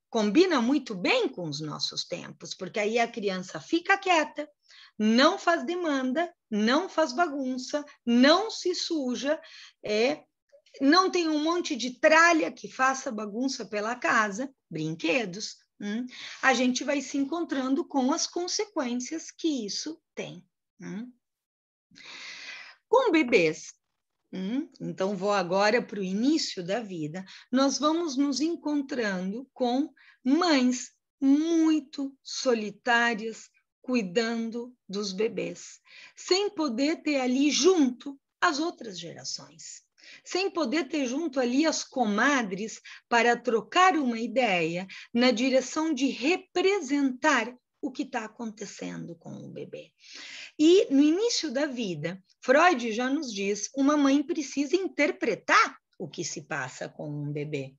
combina muito bem com os nossos tempos, porque aí a criança fica quieta, não faz demanda, não faz bagunça, não se suja, não tem um monte de tralha que faça bagunça pela casa, brinquedos. A gente vai se encontrando com as consequências que isso tem. Com bebês, então vou agora para o início da vida, nós vamos nos encontrando com mães muito solitárias, cuidando dos bebês, sem poder ter ali junto as outras gerações, sem poder ter junto ali as comadres para trocar uma ideia na direção de representar o que está acontecendo com o bebê. E no início da vida, Freud já nos diz, uma mãe precisa interpretar o que se passa com um bebê.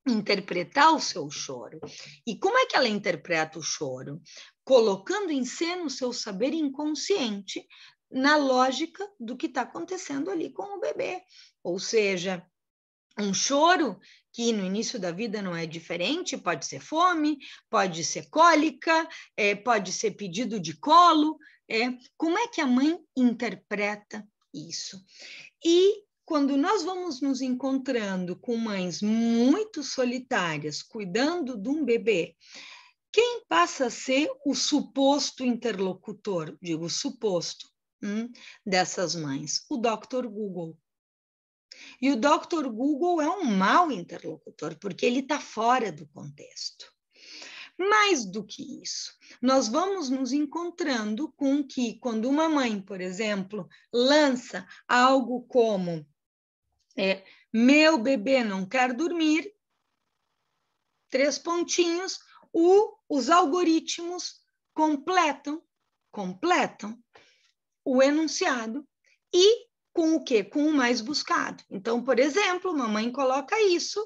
Interpretar o seu choro. E como é que ela interpreta o choro? Colocando em cena o seu saber inconsciente na lógica do que está acontecendo ali com o bebê. Ou seja, um choro que no início da vida não é diferente, pode ser fome, pode ser cólica, pode ser pedido de colo. Como é que a mãe interpreta isso? E quando nós vamos nos encontrando com mães muito solitárias, cuidando de um bebê, quem passa a ser o suposto interlocutor, digo suposto, dessas mães? O Dr. Google. E o Dr. Google é um mau interlocutor, porque ele está fora do contexto. Mais do que isso, nós vamos nos encontrando com que, quando uma mãe, por exemplo, lança algo como meu bebê não quer dormir, 3 pontinhos, os algoritmos completam o enunciado e com o quê? Com o mais buscado. Então, por exemplo, mamãe coloca isso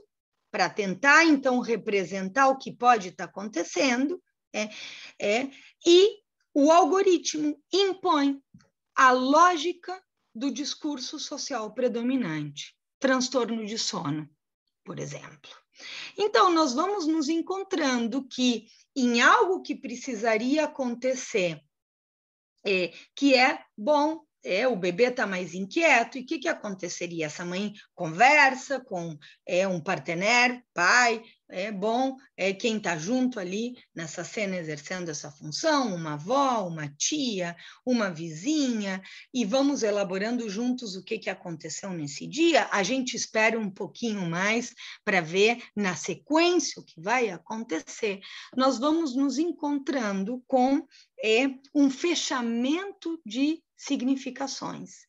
para tentar, então, representar o que pode estar acontecendo, e o algoritmo impõe a lógica do discurso social predominante, transtorno de sono, por exemplo. Então, nós vamos nos encontrando que em algo que precisaria acontecer, que bom, o bebê está mais inquieto, e o que aconteceria? Essa mãe conversa com um partener, pai, quem está junto ali nessa cena exercendo essa função, uma avó, uma tia, uma vizinha, e vamos elaborando juntos o que aconteceu nesse dia. A gente espera um pouquinho mais para ver na sequência o que vai acontecer. Nós vamos nos encontrando com um fechamento de significações.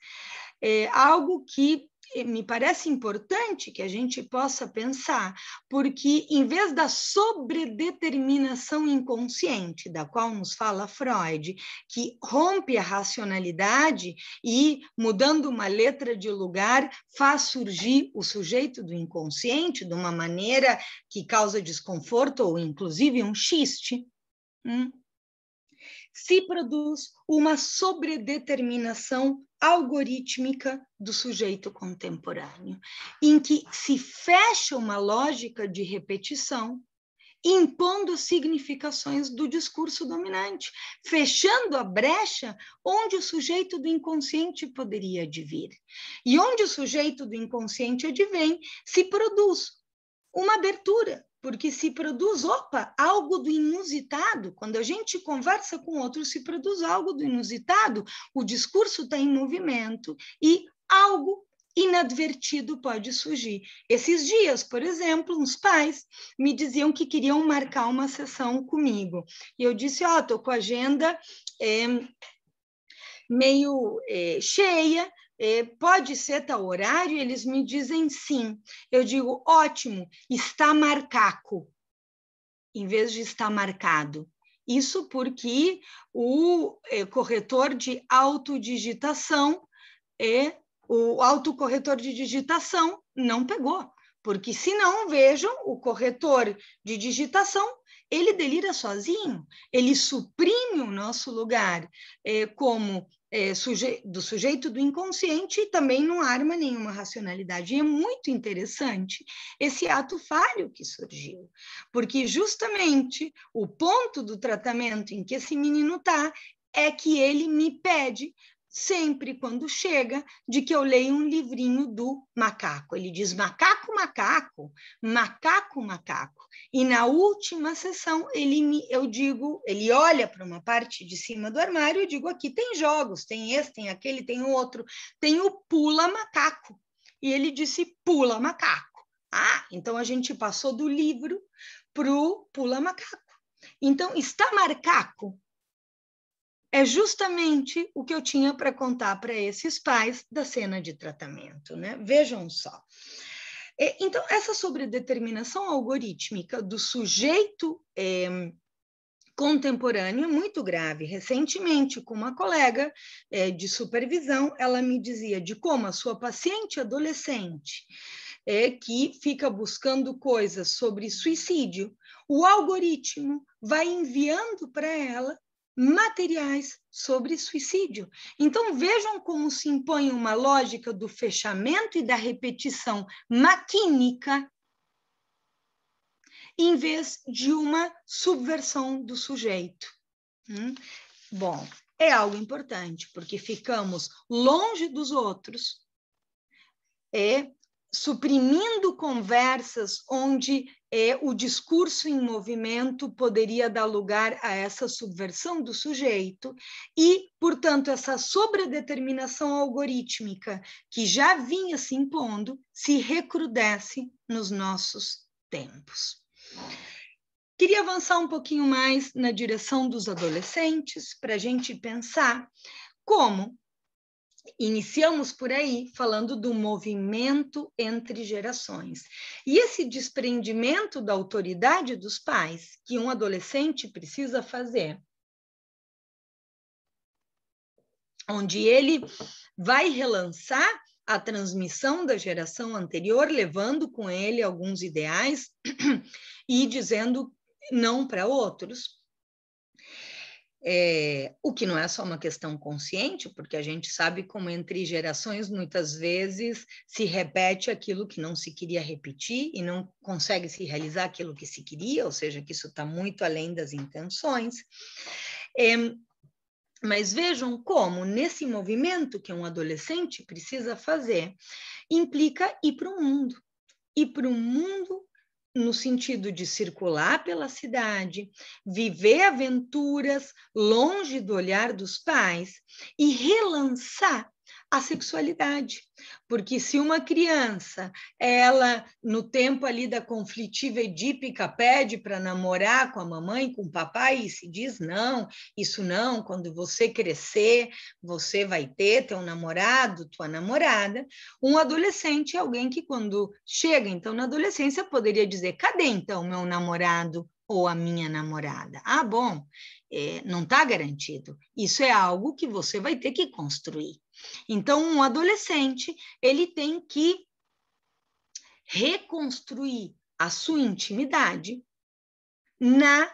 Algo que me parece importante que a gente possa pensar, porque em vez da sobredeterminação inconsciente, da qual nos fala Freud, que rompe a racionalidade e, mudando uma letra de lugar, faz surgir o sujeito do inconsciente de uma maneira que causa desconforto ou, inclusive, um xiste, se produz uma sobredeterminação algorítmica do sujeito contemporâneo, em que se fecha uma lógica de repetição, impondo significações do discurso dominante, fechando a brecha onde o sujeito do inconsciente poderia advir. E onde o sujeito do inconsciente advém, se produz uma abertura, porque se produz, algo do inusitado. Quando a gente conversa com outro, se produz algo do inusitado, o discurso está em movimento e algo inadvertido pode surgir. Esses dias, por exemplo, uns pais me diziam que queriam marcar uma sessão comigo. E eu disse, estou com a agenda meio cheia, pode ser tal horário? Eles me dizem sim. Eu digo, ótimo, está marcado, em vez de estar marcado. Isso porque o corretor de autodigitação, o autocorretor de digitação não pegou. Porque, se não, vejam, o corretor de digitação, ele delira sozinho, ele suprime o nosso lugar como do sujeito do inconsciente, e também não arma nenhuma racionalidade. E é muito interessante esse ato falho que surgiu, porque justamente o ponto do tratamento em que esse menino está é que ele me pede, sempre quando chega, de que eu leia um livrinho do macaco. Ele diz macaco, macaco, macaco, macaco. E na última sessão, ele olha para uma parte de cima do armário e eu digo, aqui tem jogos, tem esse, tem aquele, tem o outro, tem o pula macaco. E ele disse pula macaco. Então a gente passou do livro para o pula macaco. Então, está marcaco é justamente o que eu tinha para contar para esses pais da cena de tratamento, né? Vejam só. Então, essa sobredeterminação algorítmica do sujeito contemporâneo é muito grave. Recentemente, com uma colega de supervisão, ela me dizia de como a sua paciente adolescente, que fica buscando coisas sobre suicídio, o algoritmo vai enviando para ela materiais sobre suicídio. Então, vejam como se impõe uma lógica do fechamento e da repetição maquínica, em vez de uma subversão do sujeito. Bom, é algo importante, porque ficamos longe dos outros, suprimindo conversas onde o discurso em movimento poderia dar lugar a essa subversão do sujeito e, portanto, essa sobredeterminação algorítmica que já vinha se impondo se recrudesce nos nossos tempos. Queria avançar um pouquinho mais na direção dos adolescentes para a gente pensar como iniciamos por aí falando do movimento entre gerações. E esse desprendimento da autoridade dos pais que um adolescente precisa fazer, onde ele vai relançar a transmissão da geração anterior, levando com ele alguns ideais e dizendo não para outros. O que não é só uma questão consciente, porque a gente sabe como entre gerações muitas vezes se repete aquilo que não se queria repetir e não consegue se realizar aquilo que se queria, ou seja, que isso está muito além das intenções. Mas vejam como, nesse movimento que um adolescente precisa fazer, implica ir para o mundo. Ir para o mundo no sentido de circular pela cidade, viver aventuras longe do olhar dos pais e relançar a sexualidade. Porque se uma criança, ela, no tempo ali da conflitiva edípica, pede para namorar com a mamãe, com o papai, e se diz, não, isso não, quando você crescer, você vai ter teu namorado, tua namorada. Um adolescente é alguém que, quando chega, então, na adolescência, poderia dizer, cadê, então, meu namorado ou a minha namorada? Ah, bom, não está garantido. Isso é algo que você vai ter que construir. Então, um adolescente, ele tem que reconstruir a sua intimidade na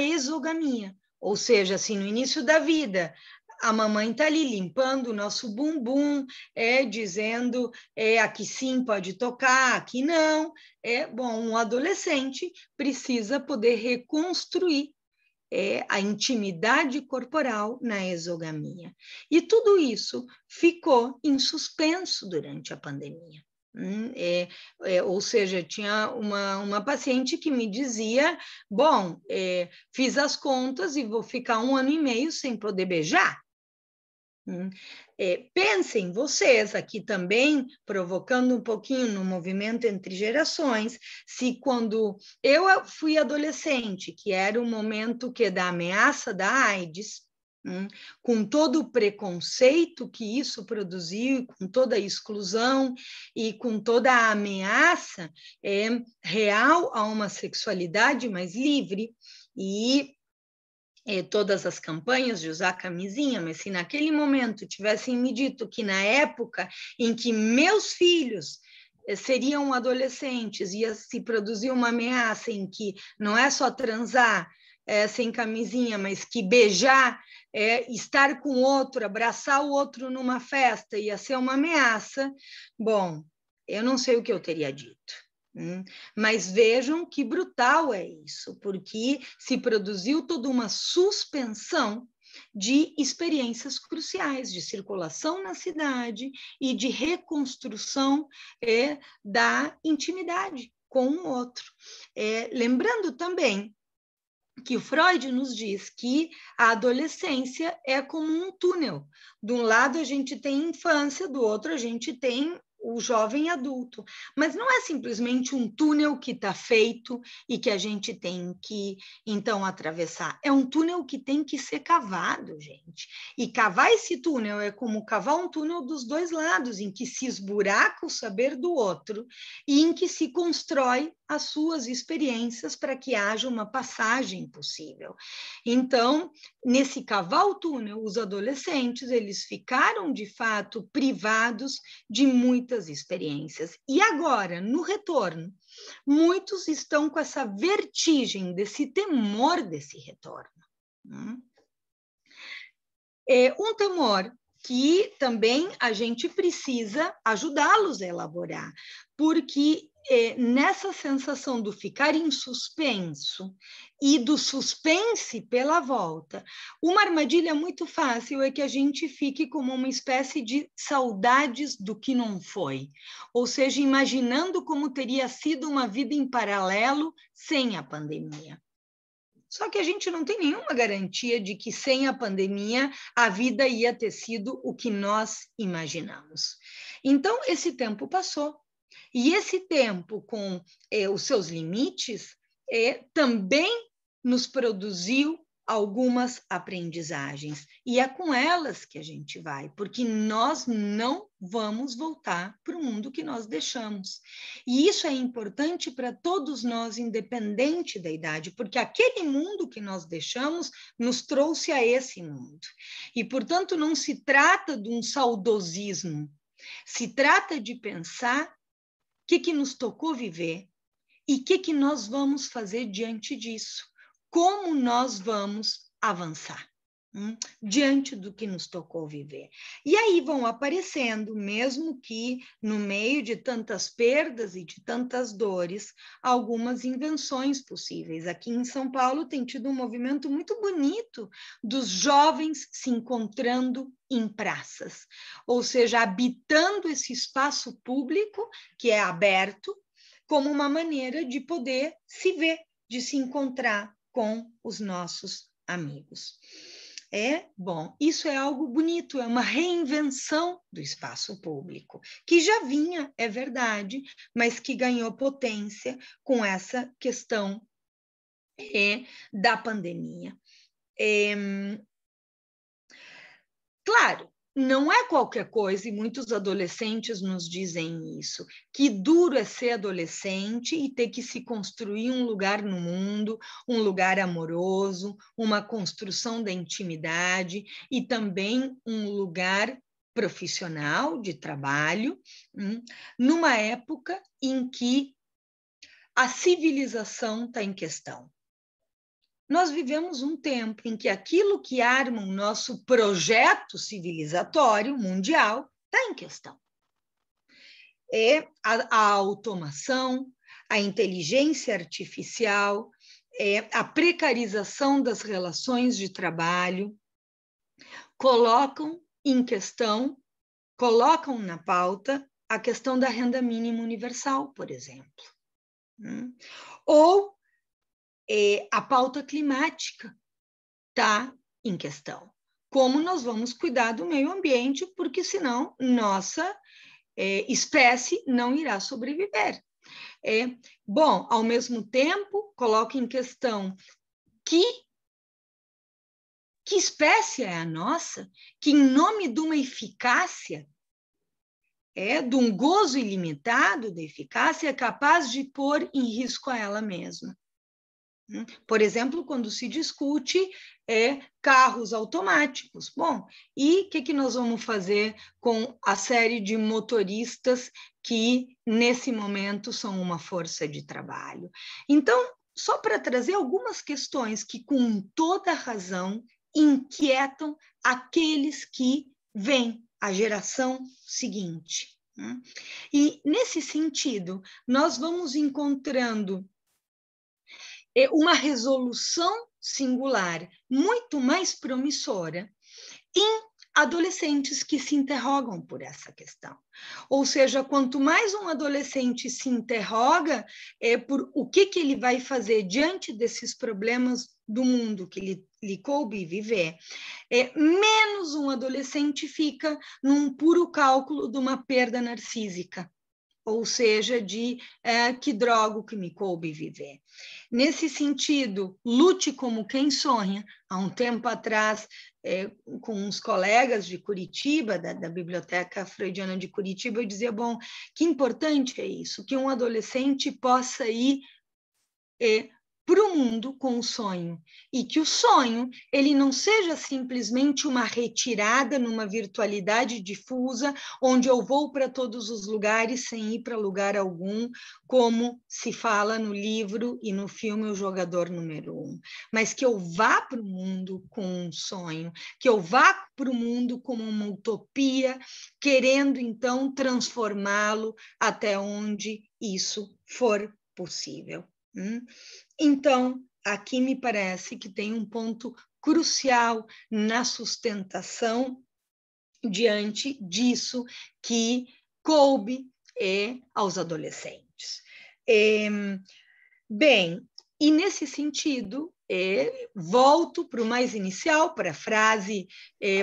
exogamia. Ou seja, assim, no início da vida, a mamãe está ali limpando o nosso bumbum, dizendo aqui sim pode tocar, aqui não. Bom, um adolescente precisa poder reconstruir a intimidade corporal na exogamia. E tudo isso ficou em suspenso durante a pandemia. Ou seja, tinha uma paciente que me dizia, bom, fiz as contas e vou ficar 1 ano e meio sem poder beijar. Pensem vocês aqui também, provocando um pouquinho no movimento entre gerações, se quando eu fui adolescente, que era o momento da ameaça da AIDS, com todo o preconceito que isso produziu, com toda a exclusão e com toda a ameaça real a uma sexualidade mais livre, e todas as campanhas de usar camisinha, mas se naquele momento tivessem me dito que na época em que meus filhos seriam adolescentes, ia se produzir uma ameaça em que não é só transar sem camisinha, mas que beijar, estar com o outro, abraçar o outro numa festa, ia ser uma ameaça, bom, eu não sei o que eu teria dito. Mas vejam que brutal é isso, porque se produziu toda uma suspensão de experiências cruciais, de circulação na cidade e de reconstrução da intimidade com o outro. Lembrando também que o Freud nos diz que a adolescência é como um túnel. De um lado a gente tem infância, do outro a gente tem o jovem adulto, mas não é simplesmente um túnel que está feito e que a gente tem que, então, atravessar. É um túnel que tem que ser cavado, gente. E cavar esse túnel é como cavar um túnel dos dois lados, em que se esburaca o saber do outro e em que se constrói as suas experiências para que haja uma passagem possível. Então, nesse cavar o túnel, os adolescentes, eles ficaram, de fato, privados de muitas experiências. E agora, no retorno, muitos estão com essa vertigem, desse temor desse retorno. Um temor que também a gente precisa ajudá-los a elaborar, porque nessa sensação do ficar em suspenso e do suspense pela volta, uma armadilha muito fácil é que a gente fique como uma espécie de saudades do que não foi, ou seja, imaginando como teria sido uma vida em paralelo sem a pandemia. Só que a gente não tem nenhuma garantia de que sem a pandemia a vida ia ter sido o que nós imaginamos. Então, esse tempo passou. E esse tempo, com os seus limites, também nos produziu algumas aprendizagens. E é com elas que a gente vai, porque nós não vamos voltar para o mundo que nós deixamos. E isso é importante para todos nós, independente da idade, porque aquele mundo que nós deixamos nos trouxe a esse mundo. E, portanto, não se trata de um saudosismo, se trata de pensar o que nos tocou viver e o que nós vamos fazer diante disso. Como nós vamos avançar diante do que nos tocou viver. E aí vão aparecendo, mesmo que no meio de tantas perdas e de tantas dores, algumas invenções possíveis. Aqui em São Paulo tem tido um movimento muito bonito dos jovens se encontrando em praças, ou seja, habitando esse espaço público que é aberto, como uma maneira de poder se ver, de se encontrar com os nossos amigos. Bom, isso é algo bonito, é uma reinvenção do espaço público, que já vinha, é verdade, mas que ganhou potência com essa questão da pandemia. Claro, não é qualquer coisa, e muitos adolescentes nos dizem isso, que duro é ser adolescente e ter que se construir um lugar no mundo, um lugar amoroso, uma construção da intimidade e também um lugar profissional de trabalho, numa época em que a civilização está em questão. Nós vivemos um tempo em que aquilo que arma o nosso projeto civilizatório mundial está em questão. A automação, a inteligência artificial, a precarização das relações de trabalho, colocam em questão, colocam na pauta a questão da renda mínima universal, por exemplo. Ou a pauta climática está em questão. Como nós vamos cuidar do meio ambiente, porque senão nossa espécie não irá sobreviver. Bom, ao mesmo tempo, coloca em questão que espécie é a nossa, que em nome de uma eficácia, de um gozo ilimitado da eficácia, é capaz de pôr em risco a ela mesma. Por exemplo, quando se discute carros automáticos. Bom, e o que nós vamos fazer com a série de motoristas que, nesse momento, são uma força de trabalho? Então, só para trazer algumas questões que, com toda razão, inquietam aqueles que vêm, a geração seguinte. E, nesse sentido, nós vamos encontrando uma resolução singular muito mais promissora em adolescentes que se interrogam por essa questão. Ou seja, quanto mais um adolescente se interroga por o que ele vai fazer diante desses problemas do mundo que lhe coube viver, menos um adolescente fica num puro cálculo de uma perda narcísica. Ou seja, de que droga que me coube viver. Nesse sentido, lute como quem sonha. Há um tempo atrás, com uns colegas de Curitiba, da Biblioteca Freudiana de Curitiba, eu dizia, bom, que importante é isso, que um adolescente possa ir para o mundo com o sonho, e que o sonho ele não seja simplesmente uma retirada numa virtualidade difusa, onde eu vou para todos os lugares sem ir para lugar algum, como se fala no livro e no filme O Jogador Número 1, mas que eu vá para o mundo com um sonho, que eu vá para o mundo como uma utopia, querendo então transformá-lo até onde isso for possível. Então, aqui me parece que tem um ponto crucial na sustentação diante disso que coube aos adolescentes. Bem, e nesse sentido, volto para o mais inicial, para a frase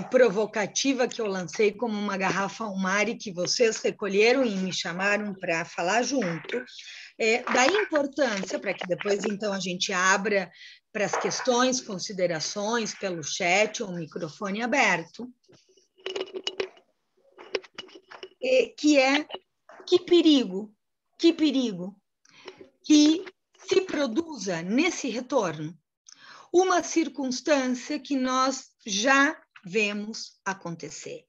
provocativa que eu lancei como uma garrafa ao mar e que vocês recolheram e me chamaram para falar junto, da importância, para que depois, então, a gente abra para as questões, considerações pelo chat ou microfone aberto, que é que perigo que se produza nesse retorno uma circunstância que nós já vemos acontecer.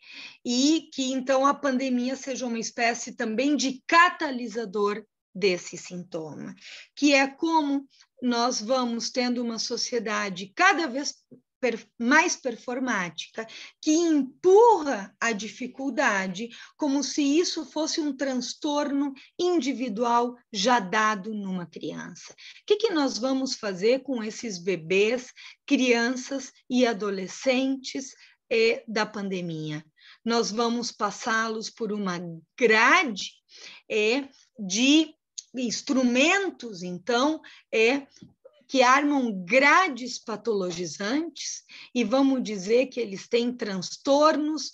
E que, então, a pandemia seja uma espécie também de catalisador desse sintoma, que é como nós vamos tendo uma sociedade cada vez mais performática, que empurra a dificuldade como se isso fosse um transtorno individual já dado numa criança. O que nós vamos fazer com esses bebês, crianças e adolescentes da pandemia? Nós vamos passá-los por uma grade de instrumentos, então, que armam grades patologizantes e vamos dizer que eles têm transtornos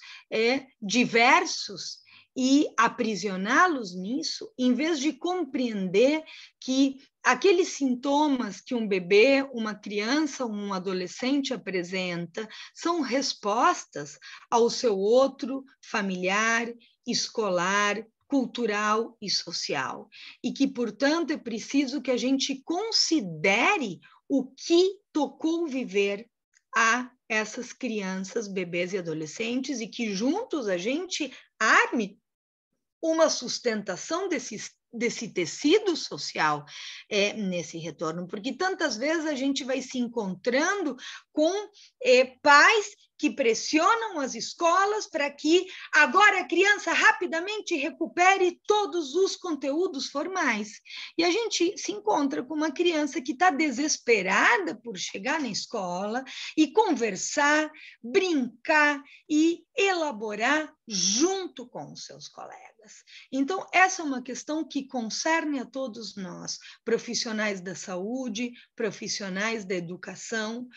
diversos e aprisioná-los nisso, em vez de compreender que aqueles sintomas que um bebê, uma criança ou um adolescente apresenta são respostas ao seu outro familiar, escolar, cultural e social, e que, portanto, é preciso que a gente considere o que tocou viver a essas crianças, bebês e adolescentes, e que juntos a gente arme uma sustentação desse tecido social nesse retorno, porque tantas vezes a gente vai se encontrando com pais que pressionam as escolas para que agora a criança rapidamente recupere todos os conteúdos formais. E a gente se encontra com uma criança que está desesperada por chegar na escola e conversar, brincar e elaborar junto com os seus colegas. Então, essa é uma questão que concerne a todos nós, profissionais da saúde, profissionais da educação,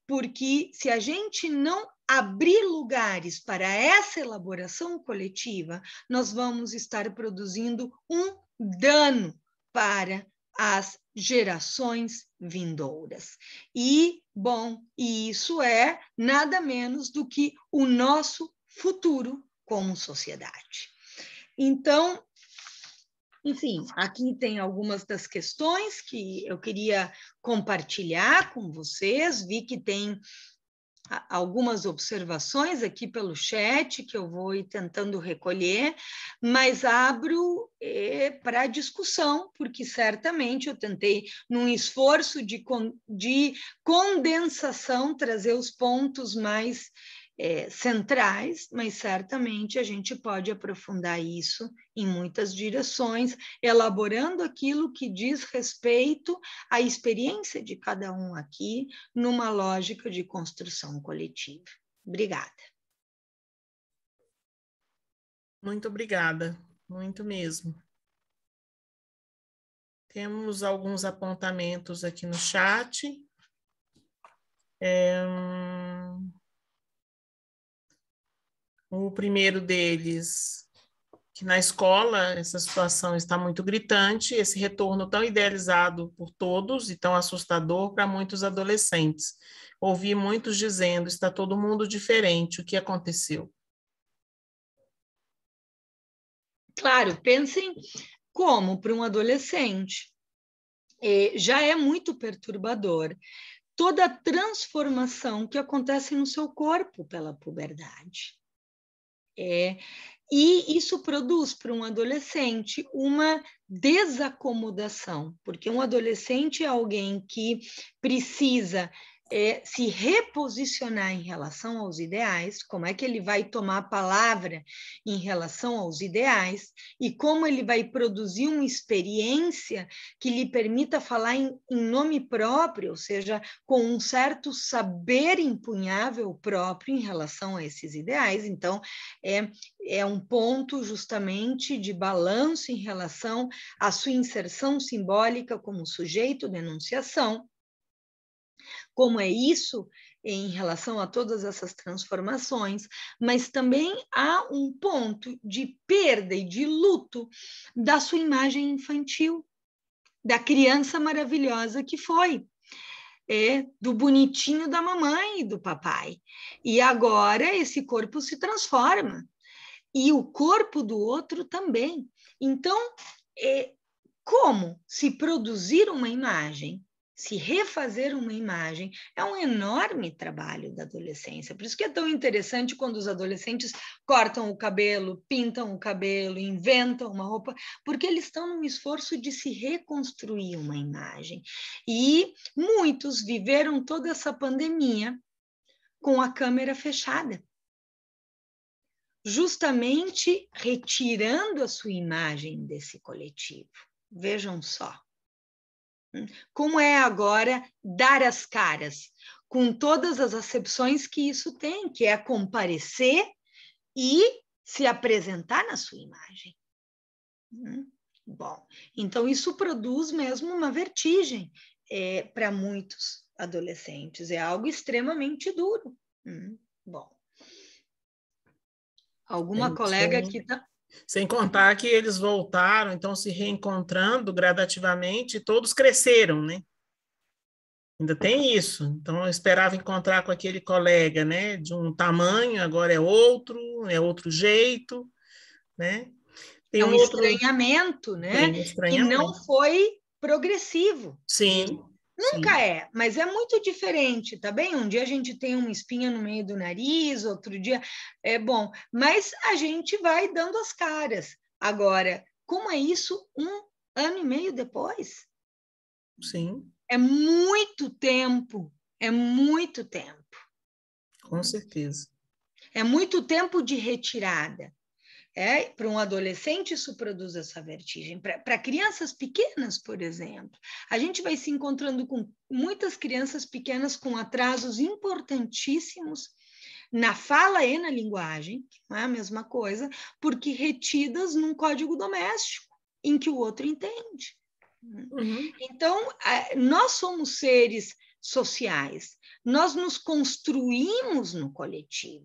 porque se a gente não abrir lugares para essa elaboração coletiva, nós vamos estar produzindo um dano para as gerações vindouras. E, bom, isso é nada menos do que o nosso futuro como sociedade. Então, enfim, aqui tem algumas das questões que eu queria compartilhar com vocês. Vi que tem algumas observações aqui pelo chat que eu vou ir tentando recolher, mas abro para discussão, porque certamente eu tentei, num esforço de condensação, trazer os pontos mais centrais, mas certamente a gente pode aprofundar isso em muitas direções, elaborando aquilo que diz respeito à experiência de cada um aqui, numa lógica de construção coletiva. Obrigada. Muito obrigada, muito mesmo. Temos alguns apontamentos aqui no chat. O primeiro deles, que na escola essa situação está muito gritante, esse retorno tão idealizado por todos e tão assustador para muitos adolescentes. Ouvi muitos dizendo, está todo mundo diferente, o que aconteceu? Claro, pensem como para um adolescente já é muito perturbador toda a transformação que acontece no seu corpo pela puberdade. E isso produz para um adolescente uma desacomodação, porque um adolescente é alguém que precisa se reposicionar em relação aos ideais, como é que ele vai tomar a palavra em relação aos ideais e como ele vai produzir uma experiência que lhe permita falar em nome próprio, ou seja, com um certo saber empunhável próprio em relação a esses ideais. Então, é um ponto justamente de balanço em relação à sua inserção simbólica como sujeito de enunciação. Como é isso em relação a todas essas transformações, mas também há um ponto de perda e de luto da sua imagem infantil, da criança maravilhosa que foi. do bonitinho da mamãe e do papai. E agora esse corpo se transforma. E o corpo do outro também. Então, como se produzir uma imagem, se refazer uma imagem, é um enorme trabalho da adolescência. Por isso que é tão interessante quando os adolescentes cortam o cabelo, pintam o cabelo, inventam uma roupa, porque eles estão num esforço de se reconstruir uma imagem. E muitos viveram toda essa pandemia com a câmera fechada, justamente retirando a sua imagem desse coletivo. Vejam só. Como é agora dar as caras, com todas as acepções que isso tem, que é comparecer e se apresentar na sua imagem. Bom, então isso produz mesmo uma vertigem para muitos adolescentes, é algo extremamente duro. Bom, alguma colega aqui está... Sem contar que eles voltaram, então se reencontrando gradativamente, todos cresceram, né? Ainda tem isso. Então eu esperava encontrar com aquele colega, né, de um tamanho, agora é outro jeito, né? Tem um estranhamento, né? Tem um estranhamento. Que não foi progressivo. Sim. Nunca sim. é, mas é muito diferente, tá bem? Um dia a gente tem uma espinha no meio do nariz, outro dia é bom, mas a gente vai dando as caras. Agora, como é isso 1 ano e meio depois? Sim. É muito tempo, é muito tempo. Com certeza. É muito tempo de retirada. Para um adolescente, isso produz essa vertigem. Para crianças pequenas, por exemplo, a gente vai se encontrando com muitas crianças pequenas com atrasos importantíssimos na fala e na linguagem, não é a mesma coisa, porque retidas num código doméstico, em que o outro entende. Uhum. Então, nós somos seres sociais, nós nos construímos no coletivo.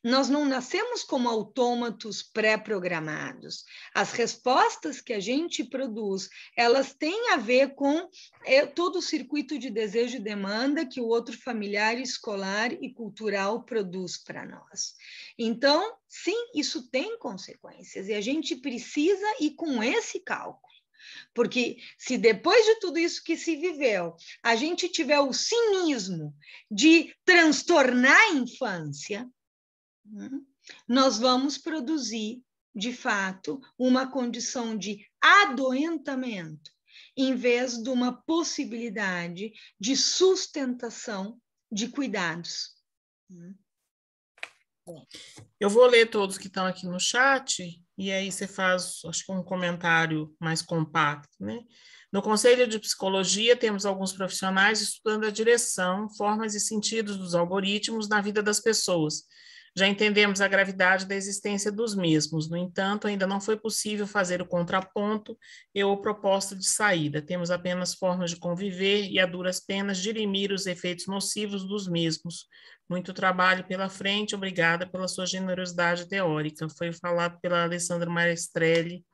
Nós não nascemos como autômatos pré-programados. As respostas que a gente produz, elas têm a ver com todo o circuito de desejo e demanda que o outro familiar, escolar e cultural produz para nós. Então, sim, isso tem consequências e a gente precisa ir com esse cálculo. Porque se depois de tudo isso que se viveu, a gente tiver o cinismo de transtornar a infância, nós vamos produzir, de fato, uma condição de adoentamento, em vez de uma possibilidade de sustentação de cuidados. Eu vou ler todos que estão aqui no chat, e aí você faz, acho que um comentário mais compacto, né? No Conselho de Psicologia, temos alguns profissionais estudando a direção, formas e sentidos dos algoritmos na vida das pessoas. Já entendemos a gravidade da existência dos mesmos, no entanto, ainda não foi possível fazer o contraponto ou proposta de saída. Temos apenas formas de conviver e, a duras penas, dirimir os efeitos nocivos dos mesmos. Muito trabalho pela frente, obrigada pela sua generosidade teórica. Foi falado pela Alessandra Maestrelli,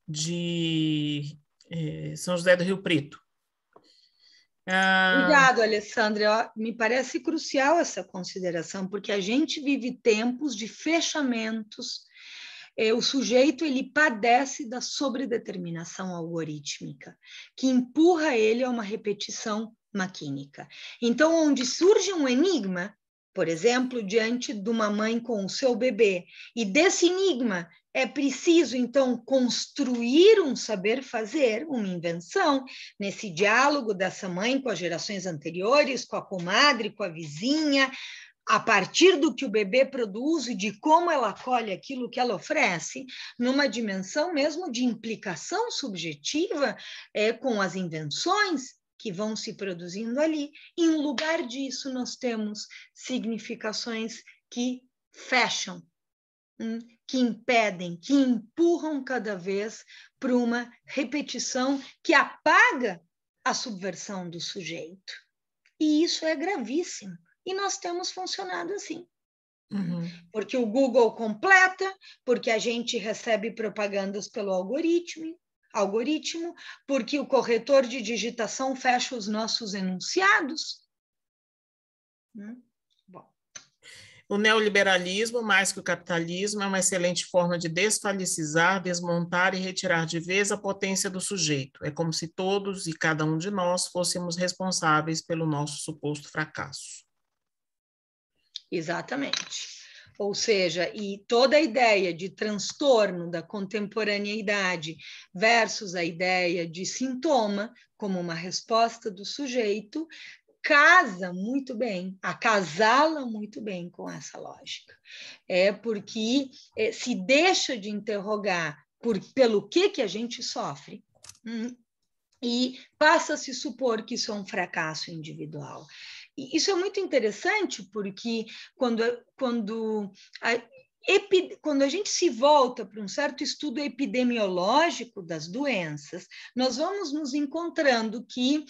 de São José do Rio Preto. Obrigado, Alessandra. Me parece crucial essa consideração, porque a gente vive tempos de fechamentos. O sujeito ele padece da sobredeterminação algorítmica, que empurra ele a uma repetição maquínica. Então, onde surge um enigma, por exemplo, diante de uma mãe com o seu bebê, e desse enigma é preciso, então, construir um saber fazer, uma invenção, nesse diálogo dessa mãe com as gerações anteriores, com a comadre, com a vizinha, a partir do que o bebê produz e de como ela acolhe aquilo que ela oferece, numa dimensão mesmo de implicação subjetiva com as invenções que vão se produzindo ali. Em lugar disso, nós temos significações que fecham, que impedem, que empurram cada vez para uma repetição que apaga a subversão do sujeito. E isso é gravíssimo. E nós temos funcionado assim. Uhum. Porque o Google completa, porque a gente recebe propagandas pelo algoritmo, algoritmo, porque o corretor de digitação fecha os nossos enunciados. Bom. O neoliberalismo, mais que o capitalismo, é uma excelente forma de desfalicizar, desmontar e retirar de vez a potência do sujeito. É como se todos e cada um de nós fôssemos responsáveis pelo nosso suposto fracasso. Exatamente. Ou seja, e toda a ideia de transtorno da contemporaneidade versus a ideia de sintoma como uma resposta do sujeito casa muito bem, acasala muito bem com essa lógica. É porque se deixa de interrogar pelo que a gente sofre e passa a se supor que isso é um fracasso individual. E isso é muito interessante porque quando a gente se volta para um certo estudo epidemiológico das doenças, nós vamos nos encontrando que,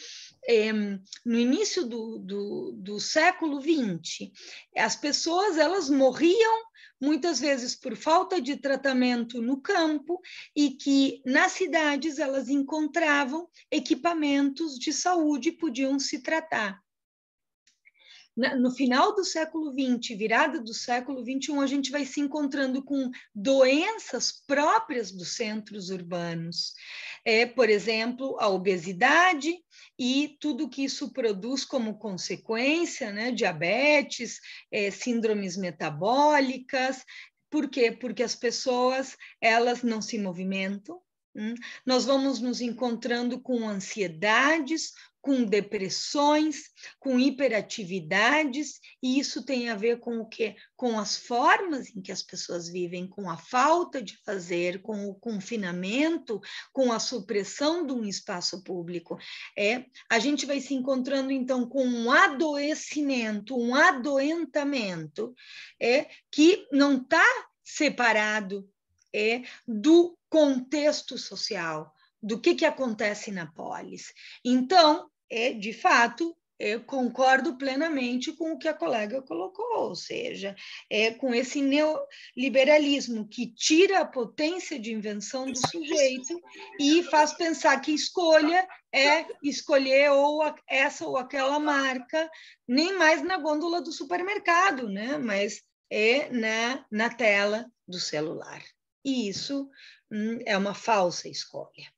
no início do século XX, as pessoas elas morriam muitas vezes por falta de tratamento no campo e que nas cidades elas encontravam equipamentos de saúde e podiam se tratar. No final do século XX, virada do século XXI, a gente vai se encontrando com doenças próprias dos centros urbanos. Por exemplo, a obesidade e tudo que isso produz como consequência, né? Diabetes, síndromes metabólicas. Por quê? Porque as pessoas elas não se movimentam. Nós vamos nos encontrando com ansiedades, com depressões, com hiperatividades, e isso tem a ver com o quê? Com as formas em que as pessoas vivem, com a falta de fazer, com o confinamento, com a supressão de um espaço público. A gente vai se encontrando, então, com um adoecimento, um adoentamento, que não está separado do contexto social, do que acontece na polis. Então, de fato, eu concordo plenamente com o que a colega colocou, ou seja, com esse neoliberalismo que tira a potência de invenção do sujeito e faz pensar que escolha é escolher essa ou aquela marca, nem mais na gôndola do supermercado, né? Mas na tela do celular. E isso é uma falsa escolha.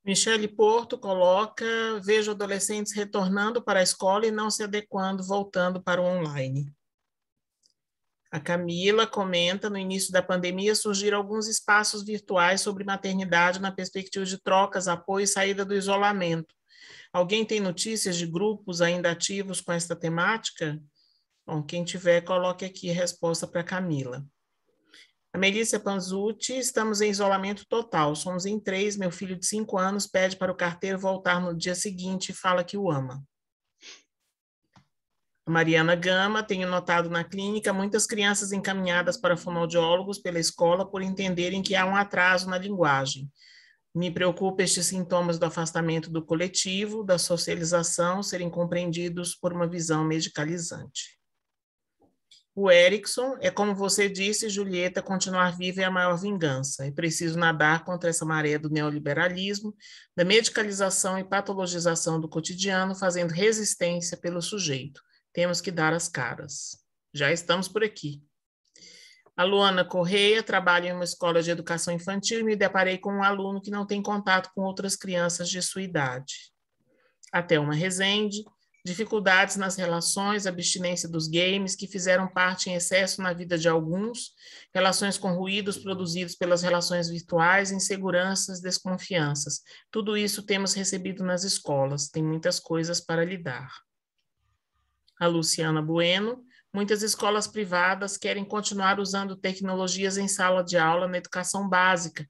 Michele Porto coloca: vejo adolescentes retornando para a escola e não se adequando, voltando para o online. A Camila comenta: no início da pandemia surgiram alguns espaços virtuais sobre maternidade na perspectiva de trocas, apoio e saída do isolamento. Alguém tem notícias de grupos ainda ativos com esta temática? Bom, quem tiver, coloque aqui a resposta para a Camila. A Melissa Panzucci: estamos em isolamento total, somos em 3, meu filho de 5 anos pede para o carteiro voltar no dia seguinte e fala que o ama. A Mariana Gama: tenho notado na clínica muitas crianças encaminhadas para fonoaudiólogos pela escola por entenderem que há um atraso na linguagem. Me preocupa estes sintomas do afastamento do coletivo, da socialização, serem compreendidos por uma visão medicalizante. O Erickson: é como você disse, Julieta, continuar viva é a maior vingança. É preciso nadar contra essa maré do neoliberalismo, da medicalização e patologização do cotidiano, fazendo resistência pelo sujeito. Temos que dar as caras. Já estamos por aqui. A Luana Correia: trabalha em uma escola de educação infantil e me deparei com um aluno que não tem contato com outras crianças de sua idade. A Thelma Rezende: dificuldades nas relações, abstinência dos games, que fizeram parte em excesso na vida de alguns, relações com ruídos produzidos pelas relações virtuais, inseguranças, desconfianças. Tudo isso temos recebido nas escolas, tem muitas coisas para lidar. A Luciana Bueno: muitas escolas privadas querem continuar usando tecnologias em sala de aula na educação básica,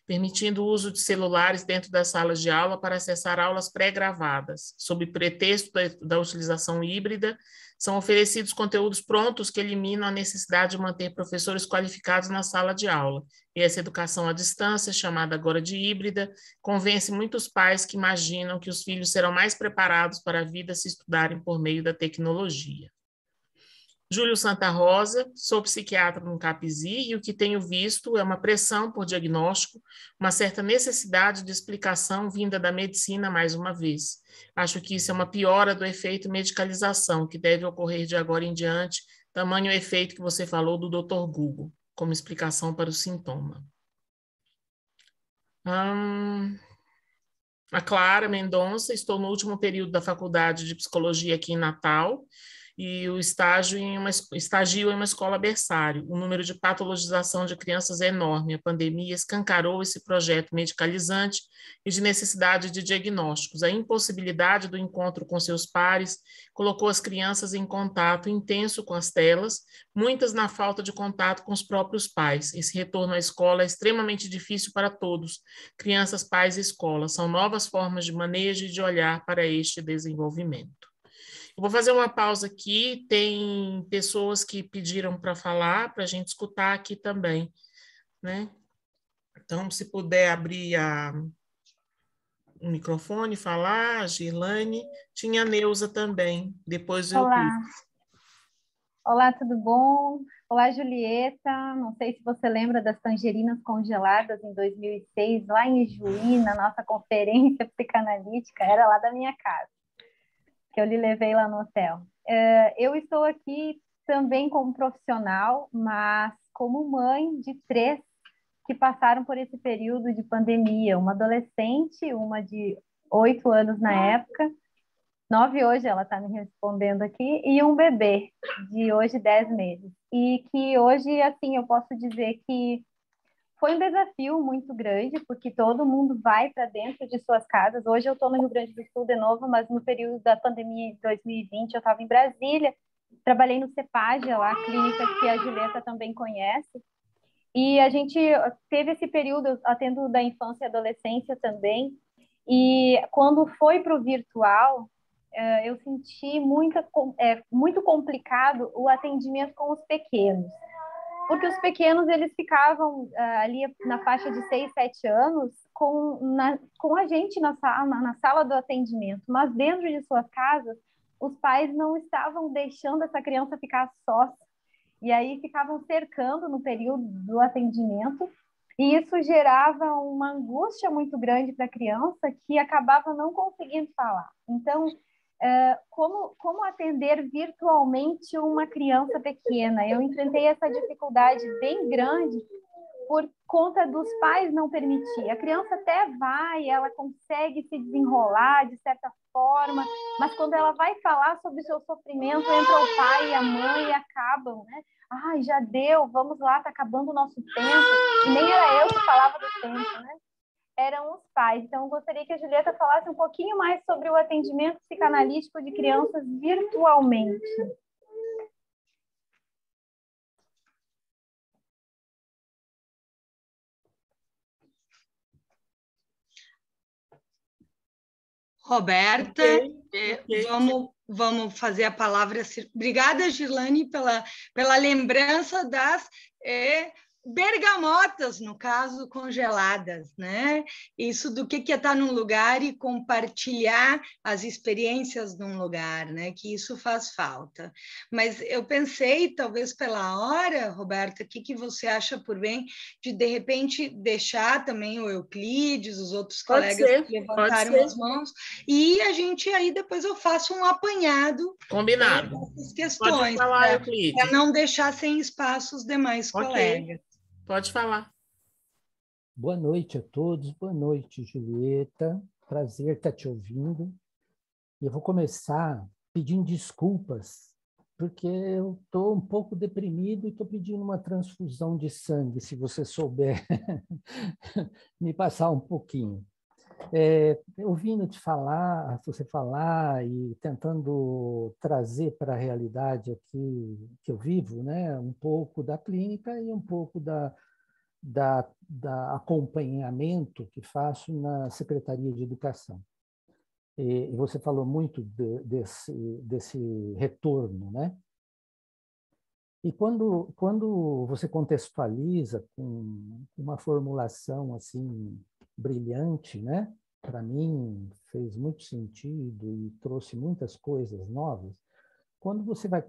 permitindo o uso de celulares dentro das salas de aula para acessar aulas pré-gravadas. Sob pretexto da utilização híbrida, são oferecidos conteúdos prontos que eliminam a necessidade de manter professores qualificados na sala de aula. E essa educação à distância, chamada agora de híbrida, convence muitos pais que imaginam que os filhos serão mais preparados para a vida se estudarem por meio da tecnologia. Júlio Santa Rosa, sou psiquiatra no CAPSI e o que tenho visto é uma pressão por diagnóstico, uma certa necessidade de explicação vinda da medicina mais uma vez. Acho que isso é uma piora do efeito medicalização que deve ocorrer de agora em diante, tamanho o efeito que você falou do Dr. Google, como explicação para o sintoma. A Clara Mendonça, estou no último período da faculdade de psicologia aqui em Natal e o estagio em uma escola berçário. O número de patologização de crianças é enorme. A pandemia escancarou esse projeto medicalizante e de necessidade de diagnósticos. A impossibilidade do encontro com seus pares colocou as crianças em contato intenso com as telas, muitas na falta de contato com os próprios pais. Esse retorno à escola é extremamente difícil para todos, crianças, pais e escola. São novas formas de manejo e de olhar para este desenvolvimento. Eu vou fazer uma pausa aqui, tem pessoas que pediram para falar, para a gente escutar aqui também, né? Então, se puder abrir o microfone, falar, a Girlane, tinha a Neuza também, depois eu... Olá. Olá, tudo bom? Olá, Julieta. Não sei se você lembra das tangerinas congeladas em 2006, lá em Ijuí, na nossa conferência psicanalítica, era lá da minha casa, que eu lhe levei lá no hotel. Eu estou aqui também como profissional, mas como mãe de 3 que passaram por esse período de pandemia, uma adolescente, uma de 8 anos na época, 9 hoje, ela está me respondendo aqui, e um bebê de hoje 10 meses. E que hoje, assim, eu posso dizer que foi um desafio muito grande, porque todo mundo vai para dentro de suas casas. Hoje eu estou no Rio Grande do Sul de novo, mas no período da pandemia de 2020 eu estava em Brasília, trabalhei no Cepage, lá, a clínica que a Julieta também conhece. E a gente teve esse período, eu atendo da infância e adolescência também, e quando foi para o virtual, eu senti muito complicado o atendimento com os pequenos, porque os pequenos eles ficavam ali na faixa de 6, 7 anos com a gente na sala do atendimento, mas dentro de suas casas, os pais não estavam deixando essa criança ficar só, e aí ficavam cercando no período do atendimento, e isso gerava uma angústia muito grande para a criança que acabava não conseguindo falar. Então, como atender virtualmente uma criança pequena? Eu enfrentei essa dificuldade bem grande por conta dos pais não permitir. A criança até vai, ela consegue se desenrolar de certa forma, mas quando ela vai falar sobre o seu sofrimento, entra o pai e a mãe e acabam, né? Ai, já deu, vamos lá, tá acabando o nosso tempo. E nem era eu que falava do tempo, né? Eram os pais. Então, eu gostaria que a Julieta falasse um pouquinho mais sobre o atendimento psicanalítico de crianças virtualmente. Roberta, Okay. vamos fazer a palavra. Obrigada, Girlane, pela lembrança das bergamotas, no caso, congeladas, né? Isso do que é estar num lugar e compartilhar as experiências num lugar, né? Que isso faz falta. Mas eu pensei, talvez pela hora, Roberta, o que você acha por bem de repente, deixar também o Euclides, os outros colegas que levantaram as mãos, e a gente aí depois eu faço um apanhado dessas questões, para não deixar sem espaço os demais colegas. Pode falar. Boa noite a todos, boa noite, Julieta. Prazer estar te ouvindo. E eu vou começar pedindo desculpas, porque eu estou um pouco deprimido e estou pedindo uma transfusão de sangue, se você souber me passar um pouquinho. Ouvindo você falar e tentando trazer para a realidade aqui que eu vivo, né, um pouco da clínica e um pouco da acompanhamento que faço na Secretaria de Educação. E você falou muito desse retorno, né? E quando você contextualiza com uma formulação assim brilhante, né? Para mim fez muito sentido e trouxe muitas coisas novas. quando você vai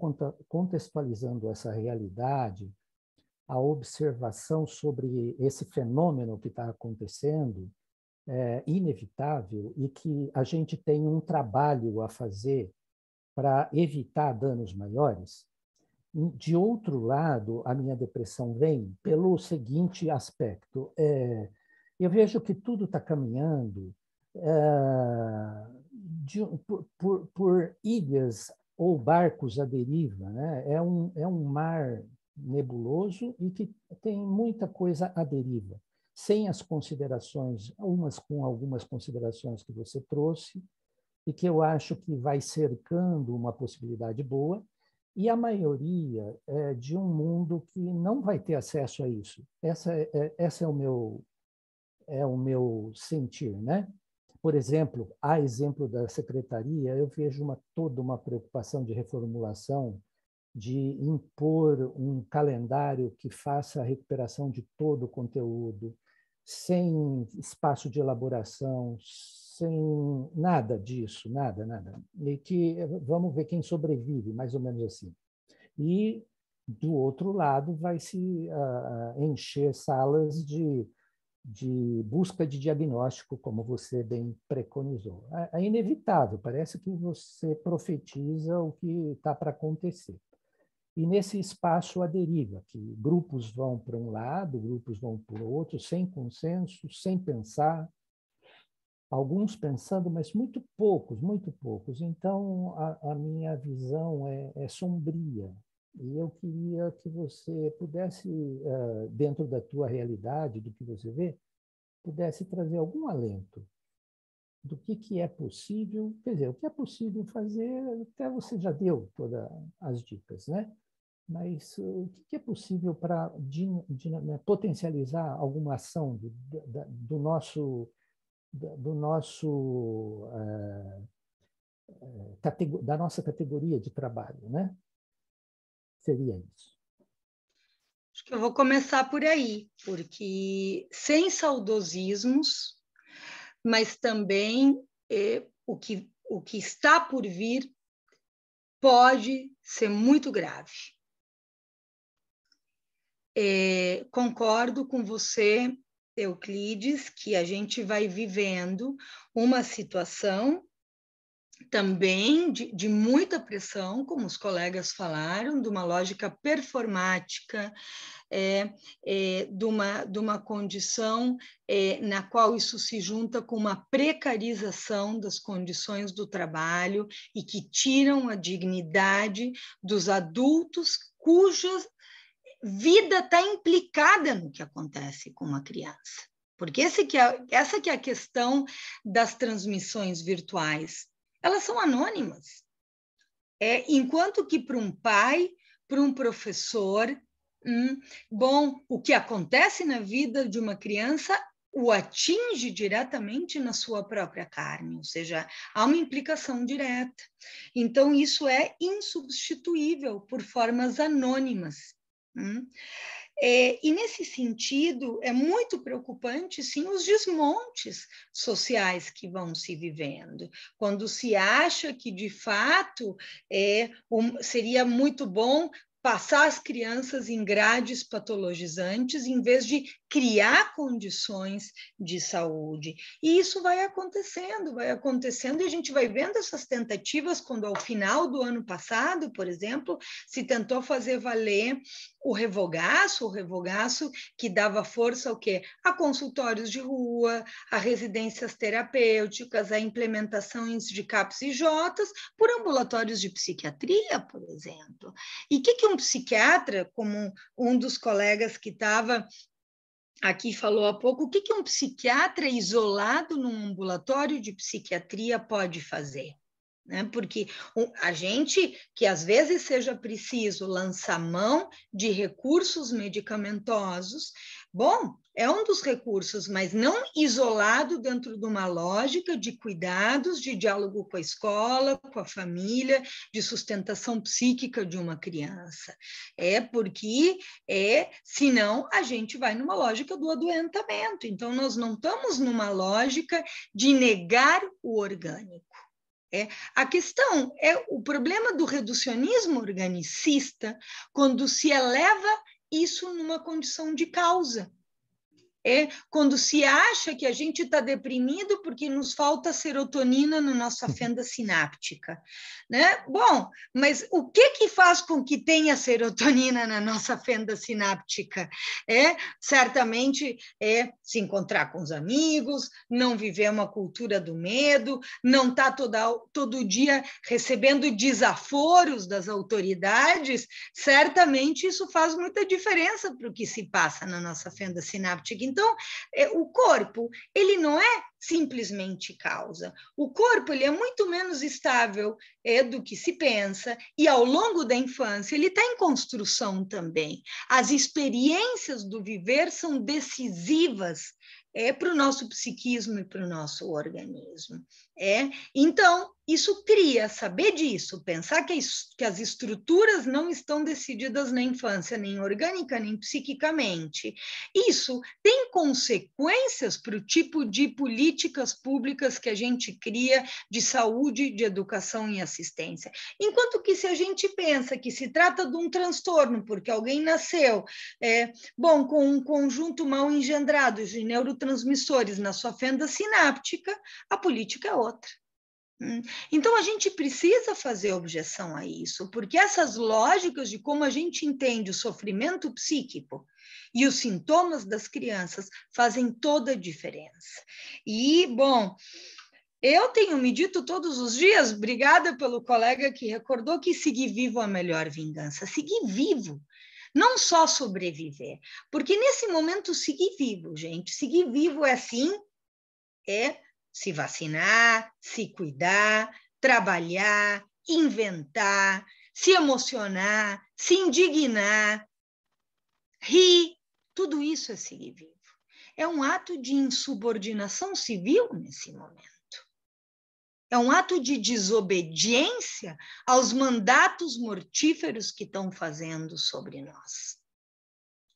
contextualizando essa realidade, a observação sobre esse fenômeno que está acontecendo é inevitável e que a gente tem um trabalho a fazer para evitar danos maiores. De outro lado, a minha depressão vem pelo seguinte aspecto. Eu vejo que tudo está caminhando por ilhas ou barcos à deriva, né? É um mar nebuloso e que tem muita coisa à deriva, sem as considerações, com algumas considerações que você trouxe, e que eu acho que vai cercando uma possibilidade boa, e a maioria é de um mundo que não vai ter acesso a isso. Essa é o meu sentir, né? Por exemplo, a exemplo da secretaria, eu vejo toda uma preocupação de reformulação, de impor um calendário que faça a recuperação de todo o conteúdo, sem espaço de elaboração, sem nada disso, nada. E que vamos ver quem sobrevive, mais ou menos assim. E, do outro lado, vai se encher salas de busca de diagnóstico, como você bem preconizou. É inevitável, parece que você profetiza o que está para acontecer. E nesse espaço a deriva, que grupos vão para um lado, grupos vão para o outro, sem consenso, sem pensar, alguns pensando, mas muito poucos. Então, a minha visão é sombria. E eu queria que você pudesse, dentro da tua realidade, do que você vê, pudesse trazer algum alento do que é possível, quer dizer, o que é possível fazer, até você já deu todas as dicas, né? Mas o que é possível para potencializar alguma ação do nosso da nossa categoria de trabalho, né? Seria isso. Acho que eu vou começar por aí, porque sem saudosismos, mas também o que está por vir pode ser muito grave. Concordo com você, Euclides, que a gente vai vivendo uma situação também de muita pressão, como os colegas falaram, de uma lógica performática, de uma condição na qual isso se junta com uma precarização das condições do trabalho e que tiram a dignidade dos adultos cuja vida está implicada no que acontece com uma criança. Porque essa que é a questão das transmissões virtuais. Elas são anônimas. Enquanto que para um pai, para um professor, o que acontece na vida de uma criança o atinge diretamente na sua própria carne, ou seja, há uma implicação direta. Então, isso é insubstituível por formas anônimas. E, nesse sentido, é muito preocupante, sim, os desmontes sociais que vão se vivendo. Quando se acha que, de fato, seria muito bom passar as crianças em grades patologizantes, em vez de criar condições de saúde. E isso vai acontecendo, e a gente vai vendo essas tentativas, quando ao final do ano passado, por exemplo, se tentou fazer valer o revogaço que dava força ao quê? A consultórios de rua, a residências terapêuticas, a implementações de CAPs e Jotas por ambulatórios de psiquiatria, por exemplo. E o que um psiquiatra, como um dos colegas que estava aqui falou há pouco, o que um psiquiatra isolado num ambulatório de psiquiatria pode fazer? Porque a gente, que às vezes seja preciso lançar mão de recursos medicamentosos, é um dos recursos, mas não isolado dentro de uma lógica de cuidados, de diálogo com a escola, com a família, de sustentação psíquica de uma criança. Porque, senão, a gente vai numa lógica do adoentamento. Então, nós não estamos numa lógica de negar o orgânico. A questão é o problema do reducionismo organicista quando se eleva isso numa condição de causa. Quando se acha que a gente está deprimido porque nos falta serotonina na nossa fenda sináptica, né? Bom, mas o que faz com que tenha serotonina na nossa fenda sináptica? Certamente se encontrar com os amigos, não viver uma cultura do medo, não estar todo dia recebendo desaforos das autoridades. Certamente isso faz muita diferença para o que se passa na nossa fenda sináptica. Então, o corpo, ele não é simplesmente causa. O corpo, ele é muito menos estável do que se pensa, e ao longo da infância ele está em construção também. As experiências do viver são decisivas para o nosso psiquismo e para o nosso organismo. Então, isso cria, saber disso, pensar que as estruturas não estão decididas na infância, nem orgânica, nem psiquicamente. Isso tem consequências para o tipo de políticas públicas que a gente cria de saúde, de educação e assistência. Enquanto que se a gente pensa que se trata de um transtorno, porque alguém nasceu com um conjunto mal engendrado de neurotransmissores na sua fenda sináptica, a política é outra. Então, a gente precisa fazer objeção a isso, porque essas lógicas de como a gente entende o sofrimento psíquico e os sintomas das crianças fazem toda a diferença. E, bom, eu tenho me dito todos os dias, obrigada pelo colega que recordou, que seguir vivo é a melhor vingança. Seguir vivo, não só sobreviver, porque nesse momento seguir vivo, gente, seguir vivo é assim, se vacinar, se cuidar, trabalhar, inventar, se emocionar, se indignar, rir, tudo isso é seguir vivo. É um ato de insubordinação civil nesse momento. É um ato de desobediência aos mandatos mortíferos que estão fazendo sobre nós.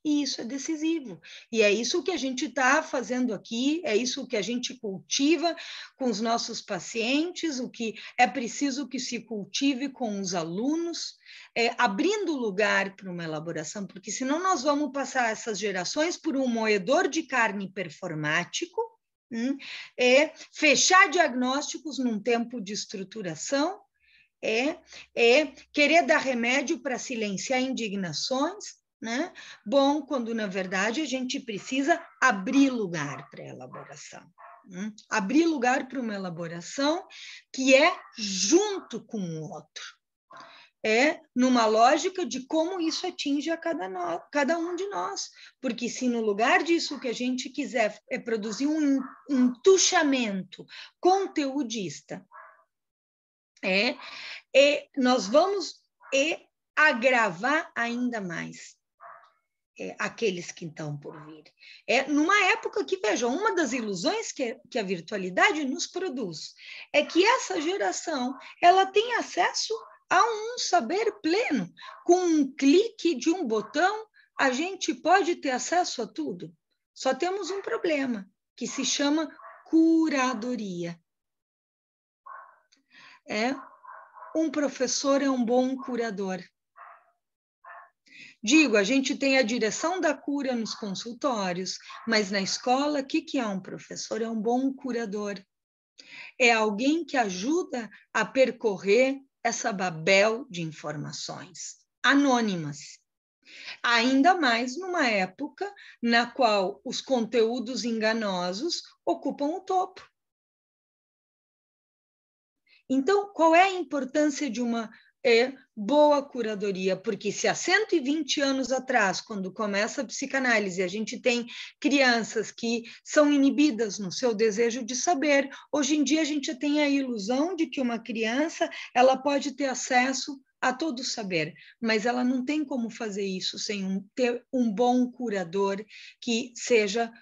E isso é decisivo. E é isso que a gente está fazendo aqui, é isso que a gente cultiva com os nossos pacientes, o que é preciso que se cultive com os alunos, abrindo lugar para uma elaboração, porque senão nós vamos passar essas gerações por um moedor de carne performático, fechar diagnósticos num tempo de estruturação, querer dar remédio para silenciar indignações, né? Bom, quando na verdade a gente precisa abrir lugar para a elaboração. Abrir lugar para uma elaboração que é junto com o outro. Numa lógica de como isso atinge a cada um de nós. Porque se no lugar disso que a gente quiser é produzir um entuchamento conteudista, nós vamos agravar ainda mais aqueles que estão por vir. Numa época que, vejam, uma das ilusões que a virtualidade nos produz é que essa geração ela tem acesso a um saber pleno. Com um clique de um botão, a gente pode ter acesso a tudo. Só temos um problema, que se chama curadoria. Um professor é um bom curador. Digo, a gente tem a direção da cura nos consultórios, mas na escola, o que é um professor? É um bom curador. É alguém que ajuda a percorrer essa babel de informações anônimas. Ainda mais numa época na qual os conteúdos enganosos ocupam o topo. Então, qual é a importância de uma boa curadoria? Porque se há 120 anos atrás, quando começa a psicanálise, a gente tem crianças que são inibidas no seu desejo de saber, hoje em dia a gente tem a ilusão de que uma criança ela pode ter acesso a todo o saber, mas ela não tem como fazer isso sem ter um bom curador que seja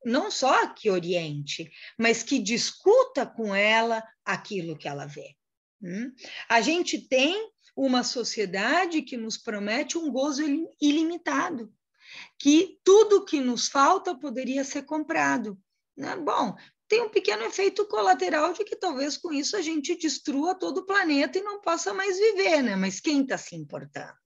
não só que oriente, mas que discuta com ela aquilo que ela vê. A gente tem uma sociedade que nos promete um gozo ilimitado, que tudo que nos falta poderia ser comprado. Bom, tem um pequeno efeito colateral de que talvez com isso a gente destrua todo o planeta e não possa mais viver, né? Mas quem está se importando?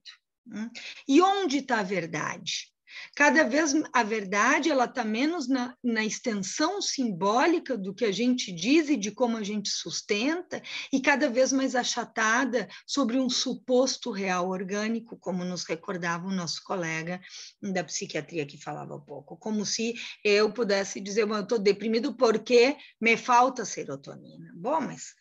E onde está a verdade? Cada vez a verdade ela está menos na extensão simbólica do que a gente diz e de como a gente sustenta, e cada vez mais achatada sobre um suposto real orgânico, como nos recordava o nosso colega da psiquiatria que falava há pouco, como se eu pudesse dizer, eu estou deprimido porque me falta serotonina. Bom, mas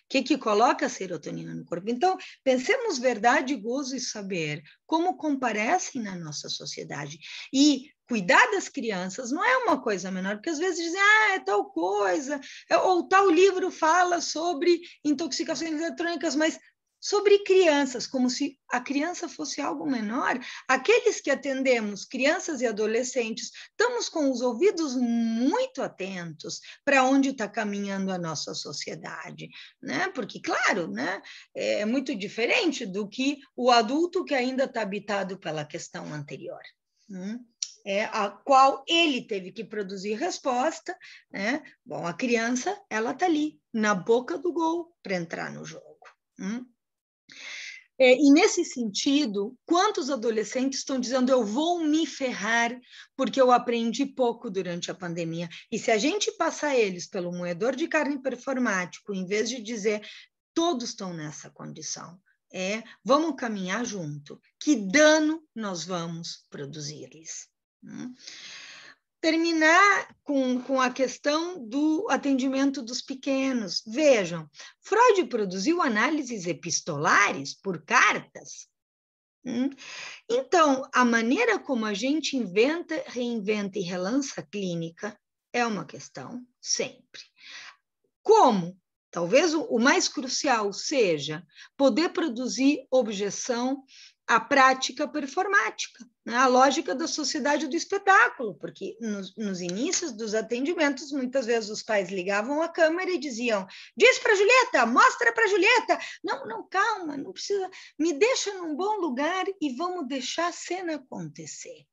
que coloca a serotonina no corpo? Então, pensemos verdade, gozo e saber, como comparecem na nossa sociedade. E cuidar das crianças não é uma coisa menor, porque às vezes dizem, é tal coisa, ou tal livro fala sobre intoxicações eletrônicas, mas sobre crianças, como se a criança fosse algo menor. Aqueles que atendemos, crianças e adolescentes, estamos com os ouvidos muito atentos para onde está caminhando a nossa sociedade, né? Porque, claro, né, é muito diferente do que o adulto que ainda está habitado pela questão anterior, a qual ele teve que produzir resposta, né? Bom, a criança, ela está ali, na boca do gol, para entrar no jogo. E nesse sentido, quantos adolescentes estão dizendo eu vou me ferrar porque eu aprendi pouco durante a pandemia? E se a gente passar eles pelo moedor de carne performático, em vez de dizer todos estão nessa condição, vamos caminhar junto, que dano nós vamos produzir-lhes? Terminar com a questão do atendimento dos pequenos. Vejam, Freud produziu análises epistolares por cartas. Então, a maneira como a gente inventa, reinventa e relança a clínica é uma questão sempre. Como? Talvez o mais crucial seja poder produzir objeção à prática performática, né? A lógica da sociedade do espetáculo, porque nos inícios dos atendimentos, muitas vezes os pais ligavam a câmera e diziam, diz para a Julieta, mostra para a Julieta. Não, calma, não precisa, me deixa num bom lugar e vamos deixar a cena acontecer.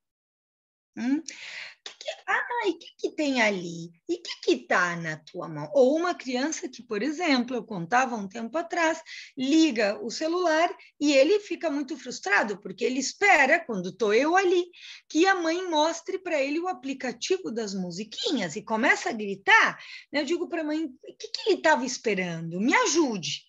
E o que tem ali? E o que está na tua mão? Ou uma criança que, por exemplo, eu contava um tempo atrás, liga o celular e ele fica muito frustrado, porque ele espera, quando estou eu ali, que a mãe mostre para ele o aplicativo das musiquinhas e começa a gritar. Eu digo para a mãe, o que ele estava esperando? Me ajude.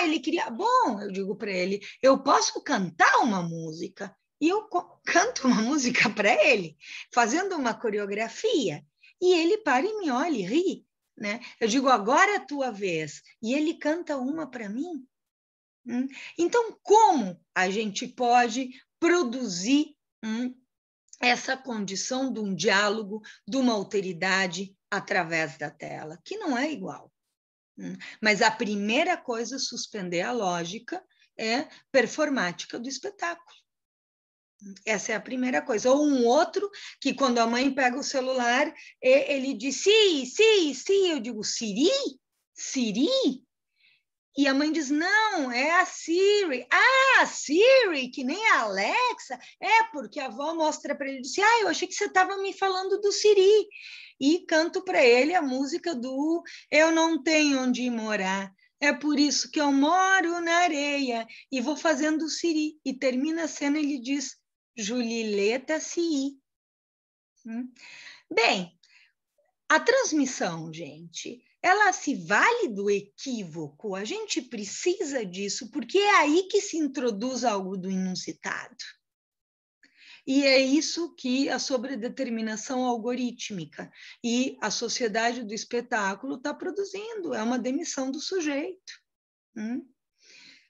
Ele queria... Bom, eu digo para ele, eu posso cantar uma música. E eu canto uma música para ele, fazendo uma coreografia, e ele para e me olha e ri, né? Eu digo, agora é a tua vez, e ele canta uma para mim. Então, como a gente pode produzir essa condição de um diálogo, de uma alteridade através da tela, que não é igual. Mas a primeira coisa, suspender a lógica, é performática do espetáculo. Essa é a primeira coisa. Ou um outro, que quando a mãe pega o celular, ele diz, sim, eu digo, Siri? E a mãe diz, não, é a Siri. A Siri, que nem a Alexa. Porque a avó mostra para ele, diz, eu achei que você estava me falando do Siri. E canto para ele a música do Eu Não Tenho Onde Morar. É por isso que eu moro na areia. E vou fazendo o Siri. E termina a cena e ele diz, Julileta Siri. Bem, a transmissão, gente, ela se vale do equívoco. A gente precisa disso, porque é aí que se introduz algo do inusitado. E é isso que a sobredeterminação algorítmica e a sociedade do espetáculo está produzindo. É uma demissão do sujeito.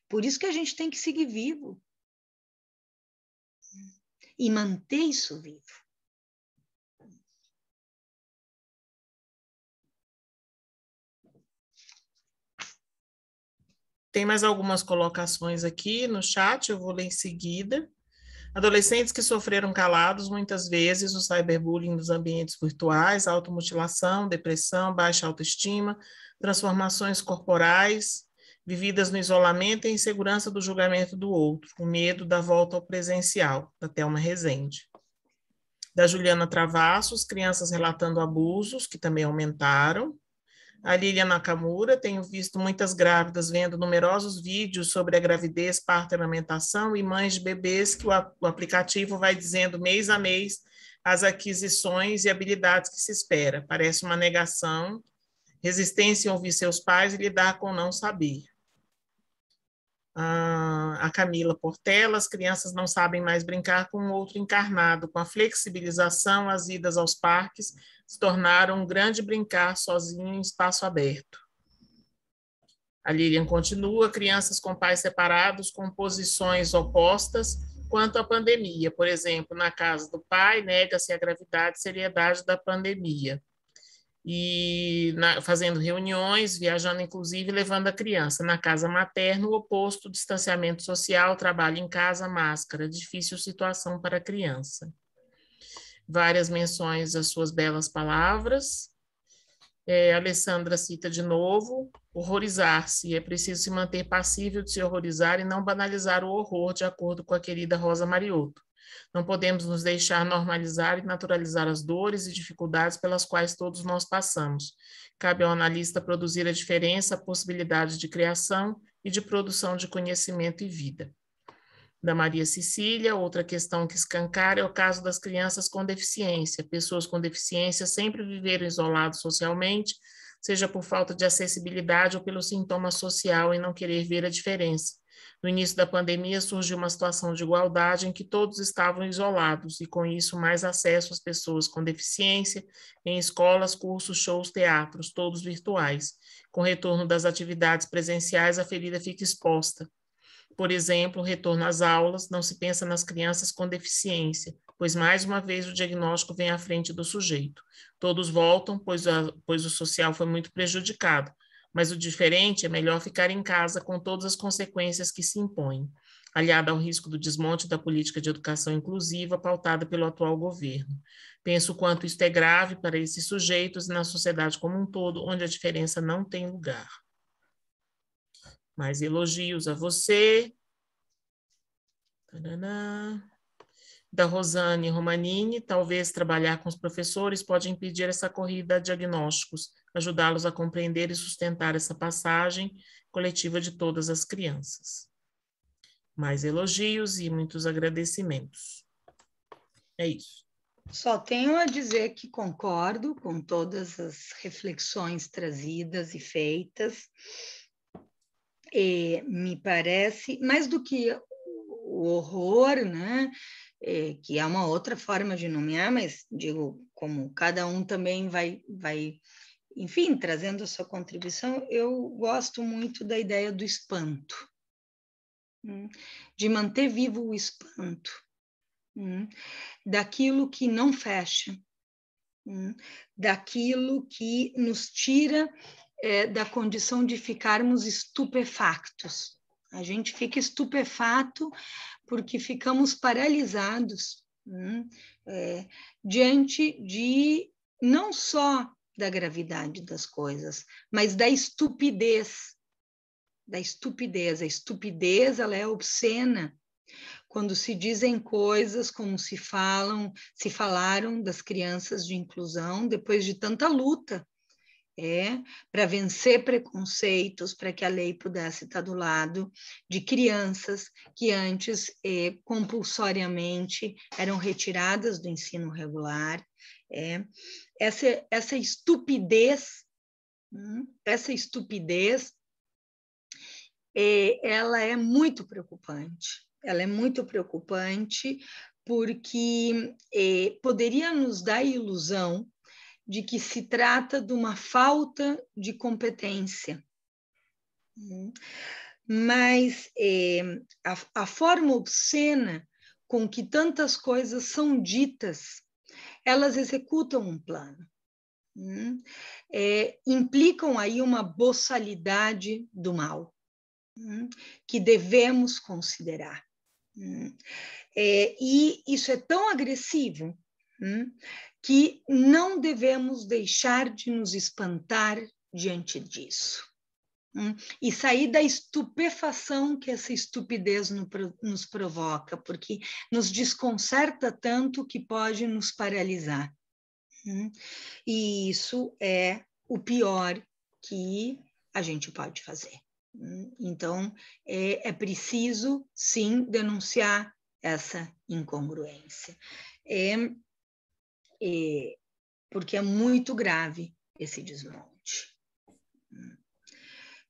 Por isso que a gente tem que seguir vivo. E manter isso vivo. Tem mais algumas colocações aqui no chat, eu vou ler em seguida. Adolescentes que sofreram calados muitas vezes o cyberbullying nos ambientes virtuais, automutilação, depressão, baixa autoestima, transformações corporais, vividas no isolamento e insegurança do julgamento do outro, com medo da volta ao presencial, da Thelma Rezende. Da Juliana Travassos, crianças relatando abusos, que também aumentaram. A Lilian Nakamura, tenho visto muitas grávidas vendo numerosos vídeos sobre a gravidez, parto e amamentação e mães de bebês que o aplicativo vai dizendo mês a mês as aquisições e habilidades que se espera. Parece uma negação, resistência em ouvir seus pais e lidar com não saber. A Camila Portela, as crianças não sabem mais brincar com um outro encarnado. Com a flexibilização, as idas aos parques se tornaram um grande brincar sozinho em espaço aberto. A Lilian continua, crianças com pais separados, com posições opostas quanto à pandemia. Por exemplo, na casa do pai, nega-se a gravidade e seriedade da pandemia. E fazendo reuniões, viajando inclusive, levando a criança. Na casa materna, o oposto, distanciamento social, trabalho em casa, máscara, difícil situação para a criança. Várias menções às suas belas palavras. A Alessandra cita de novo, horrorizar-se, é preciso se manter passível de se horrorizar e não banalizar o horror, de acordo com a querida Rosa Mariotto. Não podemos nos deixar normalizar e naturalizar as dores e dificuldades pelas quais todos nós passamos. Cabe ao analista produzir a diferença, a possibilidade de criação e de produção de conhecimento e vida. Da Maria Cecília, outra questão que escancara é o caso das crianças com deficiência. Pessoas com deficiência sempre viveram isolados socialmente, seja por falta de acessibilidade ou pelo sintoma social em não querer ver a diferença. No início da pandemia, surgiu uma situação de igualdade em que todos estavam isolados e, com isso, mais acesso às pessoas com deficiência em escolas, cursos, shows, teatros, todos virtuais. Com o retorno das atividades presenciais, a ferida fica exposta. Por exemplo, o retorno às aulas, não se pensa nas crianças com deficiência, pois, mais uma vez, o diagnóstico vem à frente do sujeito. Todos voltam, pois o social foi muito prejudicado. Mas o diferente é melhor ficar em casa com todas as consequências que se impõem, aliado ao risco do desmonte da política de educação inclusiva pautada pelo atual governo. Penso o quanto isto é grave para esses sujeitos e na sociedade como um todo, onde a diferença não tem lugar. Mais elogios a você. Taraná. Da Rosane Romanini, talvez trabalhar com os professores pode impedir essa corrida a diagnósticos, ajudá-los a compreender e sustentar essa passagem coletiva de todas as crianças. Mais elogios e muitos agradecimentos. É isso. Só tenho a dizer que concordo com todas as reflexões trazidas e feitas. Me parece, mais do que o horror, né? Que é uma outra forma de nomear, mas digo, como cada um também vai, enfim, trazendo a sua contribuição, eu gosto muito da ideia do espanto, de manter vivo o espanto, daquilo que não fecha, daquilo que nos tira da condição de ficarmos estupefactos. A gente fica estupefato porque ficamos paralisados diante de não só da gravidade das coisas, mas da estupidez. Da estupidez. A estupidez, ela é obscena quando se dizem coisas como se falaram das crianças de inclusão depois de tanta luta. Para vencer preconceitos, para que a lei pudesse estar do lado de crianças que antes compulsoriamente eram retiradas do ensino regular. Essa estupidez, ela é muito preocupante. Ela é muito preocupante porque poderia nos dar a ilusão de que se trata de uma falta de competência. Mas a forma obscena com que tantas coisas são ditas, elas executam um plano. Implicam aí uma boçalidade do mal, que devemos considerar. E isso é tão agressivo que não devemos deixar de nos espantar diante disso. E sair da estupefação que essa estupidez nos provoca, porque nos desconcerta tanto que pode nos paralisar. E isso é o pior que a gente pode fazer. Então, é preciso, sim, denunciar essa incongruência. Porque é muito grave esse desmonte.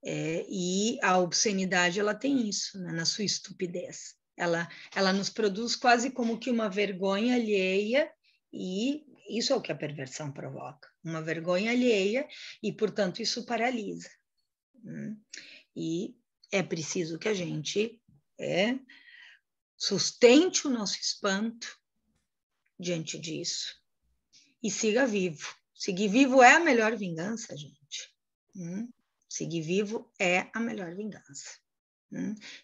E a obscenidade, ela tem isso, né, na sua estupidez. Ela nos produz quase como que uma vergonha alheia, e isso é o que a perversão provoca, uma vergonha alheia, e, portanto, isso paralisa. E é preciso que a gente sustente o nosso espanto diante disso e siga vivo. Seguir vivo é a melhor vingança, gente. Seguir vivo é a melhor vingança,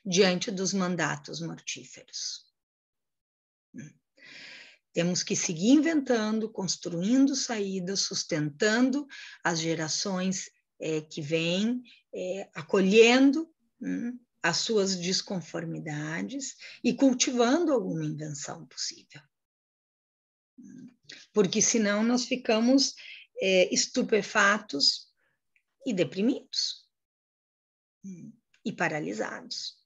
diante dos mandatos mortíferos. Temos que seguir inventando, construindo saídas, sustentando as gerações que vêm, acolhendo as suas desconformidades e cultivando alguma invenção possível. Porque senão nós ficamos estupefatos e deprimidos e paralisados.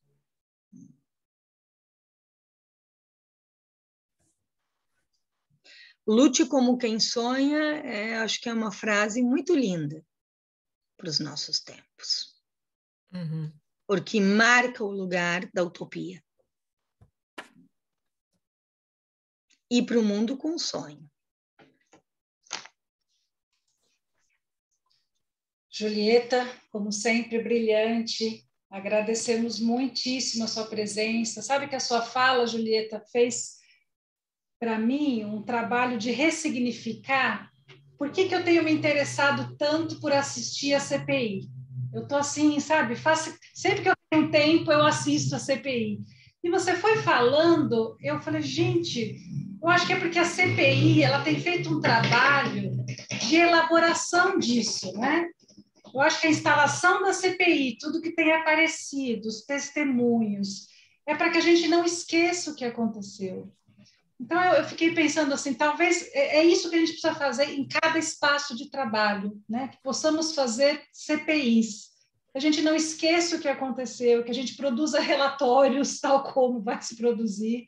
Lute como quem sonha, acho que é uma frase muito linda para os nossos tempos. Porque marca o lugar da utopia. E para o mundo com sonho. Julieta, como sempre, brilhante. Agradecemos muitíssimo a sua presença. Sabe que a sua fala, Julieta, fez para mim um trabalho de ressignificar por que eu tenho me interessado tanto por assistir a CPI. Eu estou assim, sabe? Sempre que eu tenho tempo, eu assisto a CPI. E você foi falando, eu falei, gente, eu acho que é porque a CPI ela tem feito um trabalho de elaboração disso, né? Eu acho que a instalação da CPI, tudo que tem aparecido, os testemunhos, é para que a gente não esqueça o que aconteceu. Então, eu fiquei pensando assim, talvez é isso que a gente precisa fazer em cada espaço de trabalho, né? Que possamos fazer CPIs, que a gente não esqueça o que aconteceu, que a gente produza relatórios tal como vai se produzir,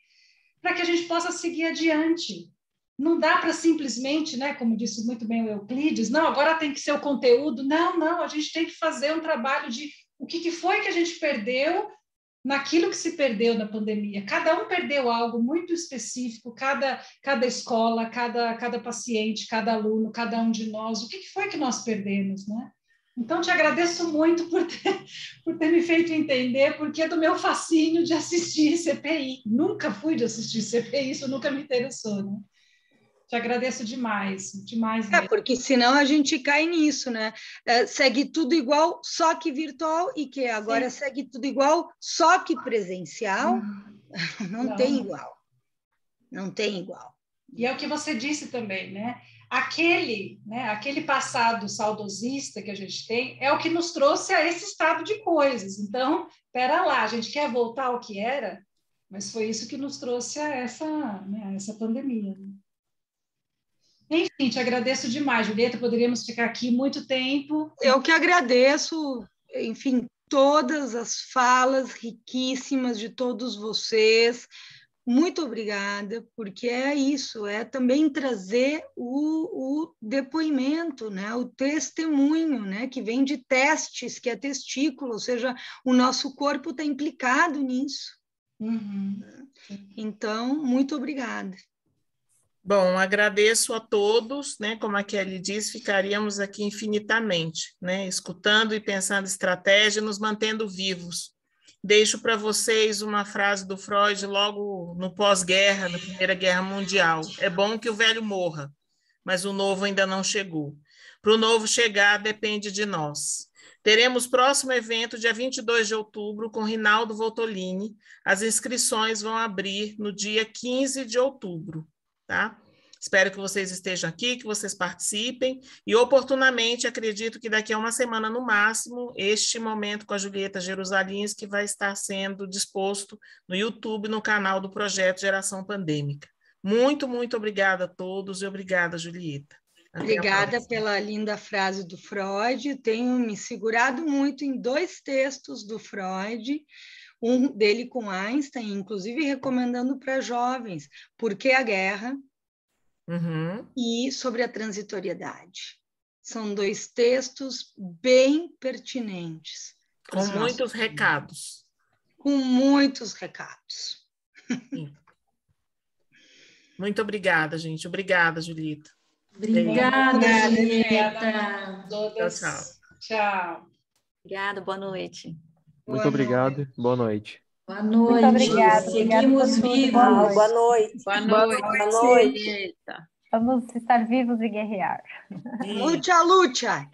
para que a gente possa seguir adiante. Não dá para simplesmente, né, como disse muito bem o Euclides, não, agora tem que ser o conteúdo. Não, a gente tem que fazer um trabalho de o que foi que a gente perdeu naquilo que se perdeu na pandemia. Cada um perdeu algo muito específico, cada escola, cada paciente, cada aluno, cada um de nós. O que foi que nós perdemos, né? Então, te agradeço muito por ter me feito entender porque do meu fascínio de assistir CPI. Nunca fui de assistir CPI, isso nunca me interessou, né? Te agradeço demais, demais mesmo. Porque senão a gente cai nisso, né? Segue tudo igual, só que virtual, e que agora segue tudo igual, só que presencial. Não tem igual. Não tem igual. E é o que você disse também, né? Aquele passado saudosista que a gente tem é o que nos trouxe a esse estado de coisas. Então, espera lá, a gente quer voltar ao que era, mas foi isso que nos trouxe a essa pandemia. Enfim, te agradeço demais, Julieta. Poderíamos ficar aqui muito tempo. Eu que agradeço, enfim, todas as falas riquíssimas de todos vocês. Muito obrigada, porque é isso, é também trazer o depoimento, né? O testemunho, né? Que vem de testes, que é testículo, ou seja, o nosso corpo está implicado nisso. Então, muito obrigada. Bom, agradeço a todos, né? Como a Kelly diz, ficaríamos aqui infinitamente, né? Escutando e pensando estratégia, nos mantendo vivos. Deixo para vocês uma frase do Freud logo no pós-guerra, na Primeira Guerra Mundial. É bom que o velho morra, mas o novo ainda não chegou. Para o novo chegar, depende de nós. Teremos próximo evento, dia 22 de outubro, com Rinaldo Voltolini. As inscrições vão abrir no dia 15 de outubro. Tá? Espero que vocês estejam aqui, que vocês participem e, oportunamente, acredito que daqui a uma semana, no máximo, este momento com a Julieta Jerusalins, que vai estar sendo disposto no YouTube, no canal do Projeto Geração Pandêmica. Muito, muito obrigada a todos e obrigada, Julieta. Obrigada pela linda frase do Freud. Tenho me segurado muito em 2 textos do Freud, um dele com Einstein, inclusive recomendando para jovens Por que a Guerra e Sobre a Transitoriedade. São 2 textos bem pertinentes. Com muitos recados. Com muitos recados. Sim. Muito obrigada, gente. Obrigada, Julieta. Obrigada, Julieta. Tchau, tchau. Tchau. Obrigada, boa noite. Muito obrigado. Boa noite. Boa noite. Muito obrigada. Seguimos vivos. Boa noite. Boa noite. Boa noite. Vamos estar vivos e guerrear. Lucha, lucha.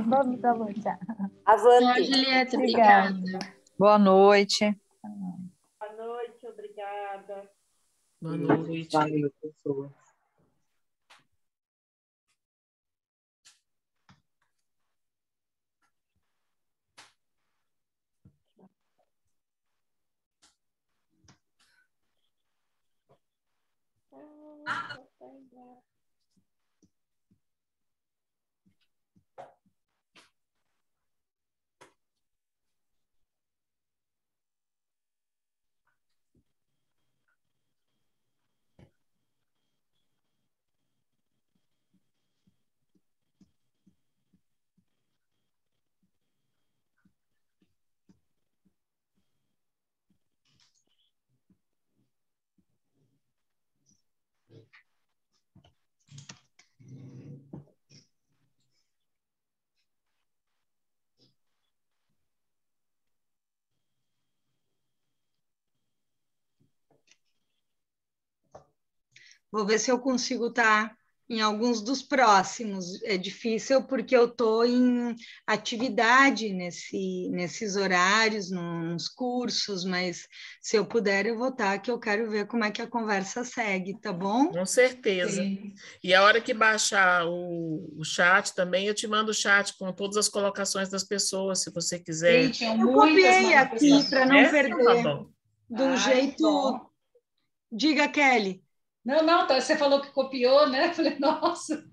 Vamos à luta. Avante. Julieta, Obrigada. Boa noite. Boa noite, obrigada. Boa noite. Valeu, pessoas. Vou ver se eu consigo estar em alguns dos próximos. É difícil porque eu estou em atividade nesses horários, nos cursos, mas se eu puder eu vou estar, que eu quero ver como é que a conversa segue, tá bom? Com certeza. Sim. E a hora que baixar o chat também, eu te mando o chat com todas as colocações das pessoas, se você quiser. Gente, eu copiei aqui para não perder. Tá do jeito... Bom. Diga, Kelly. Não, você falou que copiou, né? Eu falei, nossa.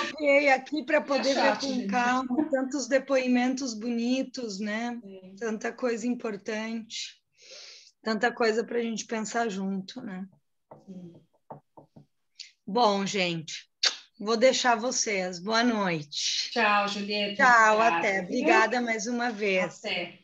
Copiei aqui para poder ver com calma, tantos depoimentos bonitos, né? Sim. Tanta coisa importante, tanta coisa para a gente pensar junto, né? Sim. Bom, gente, vou deixar vocês. Boa noite. Tchau, Julieta. Tchau, até. Obrigada mais uma vez. Até.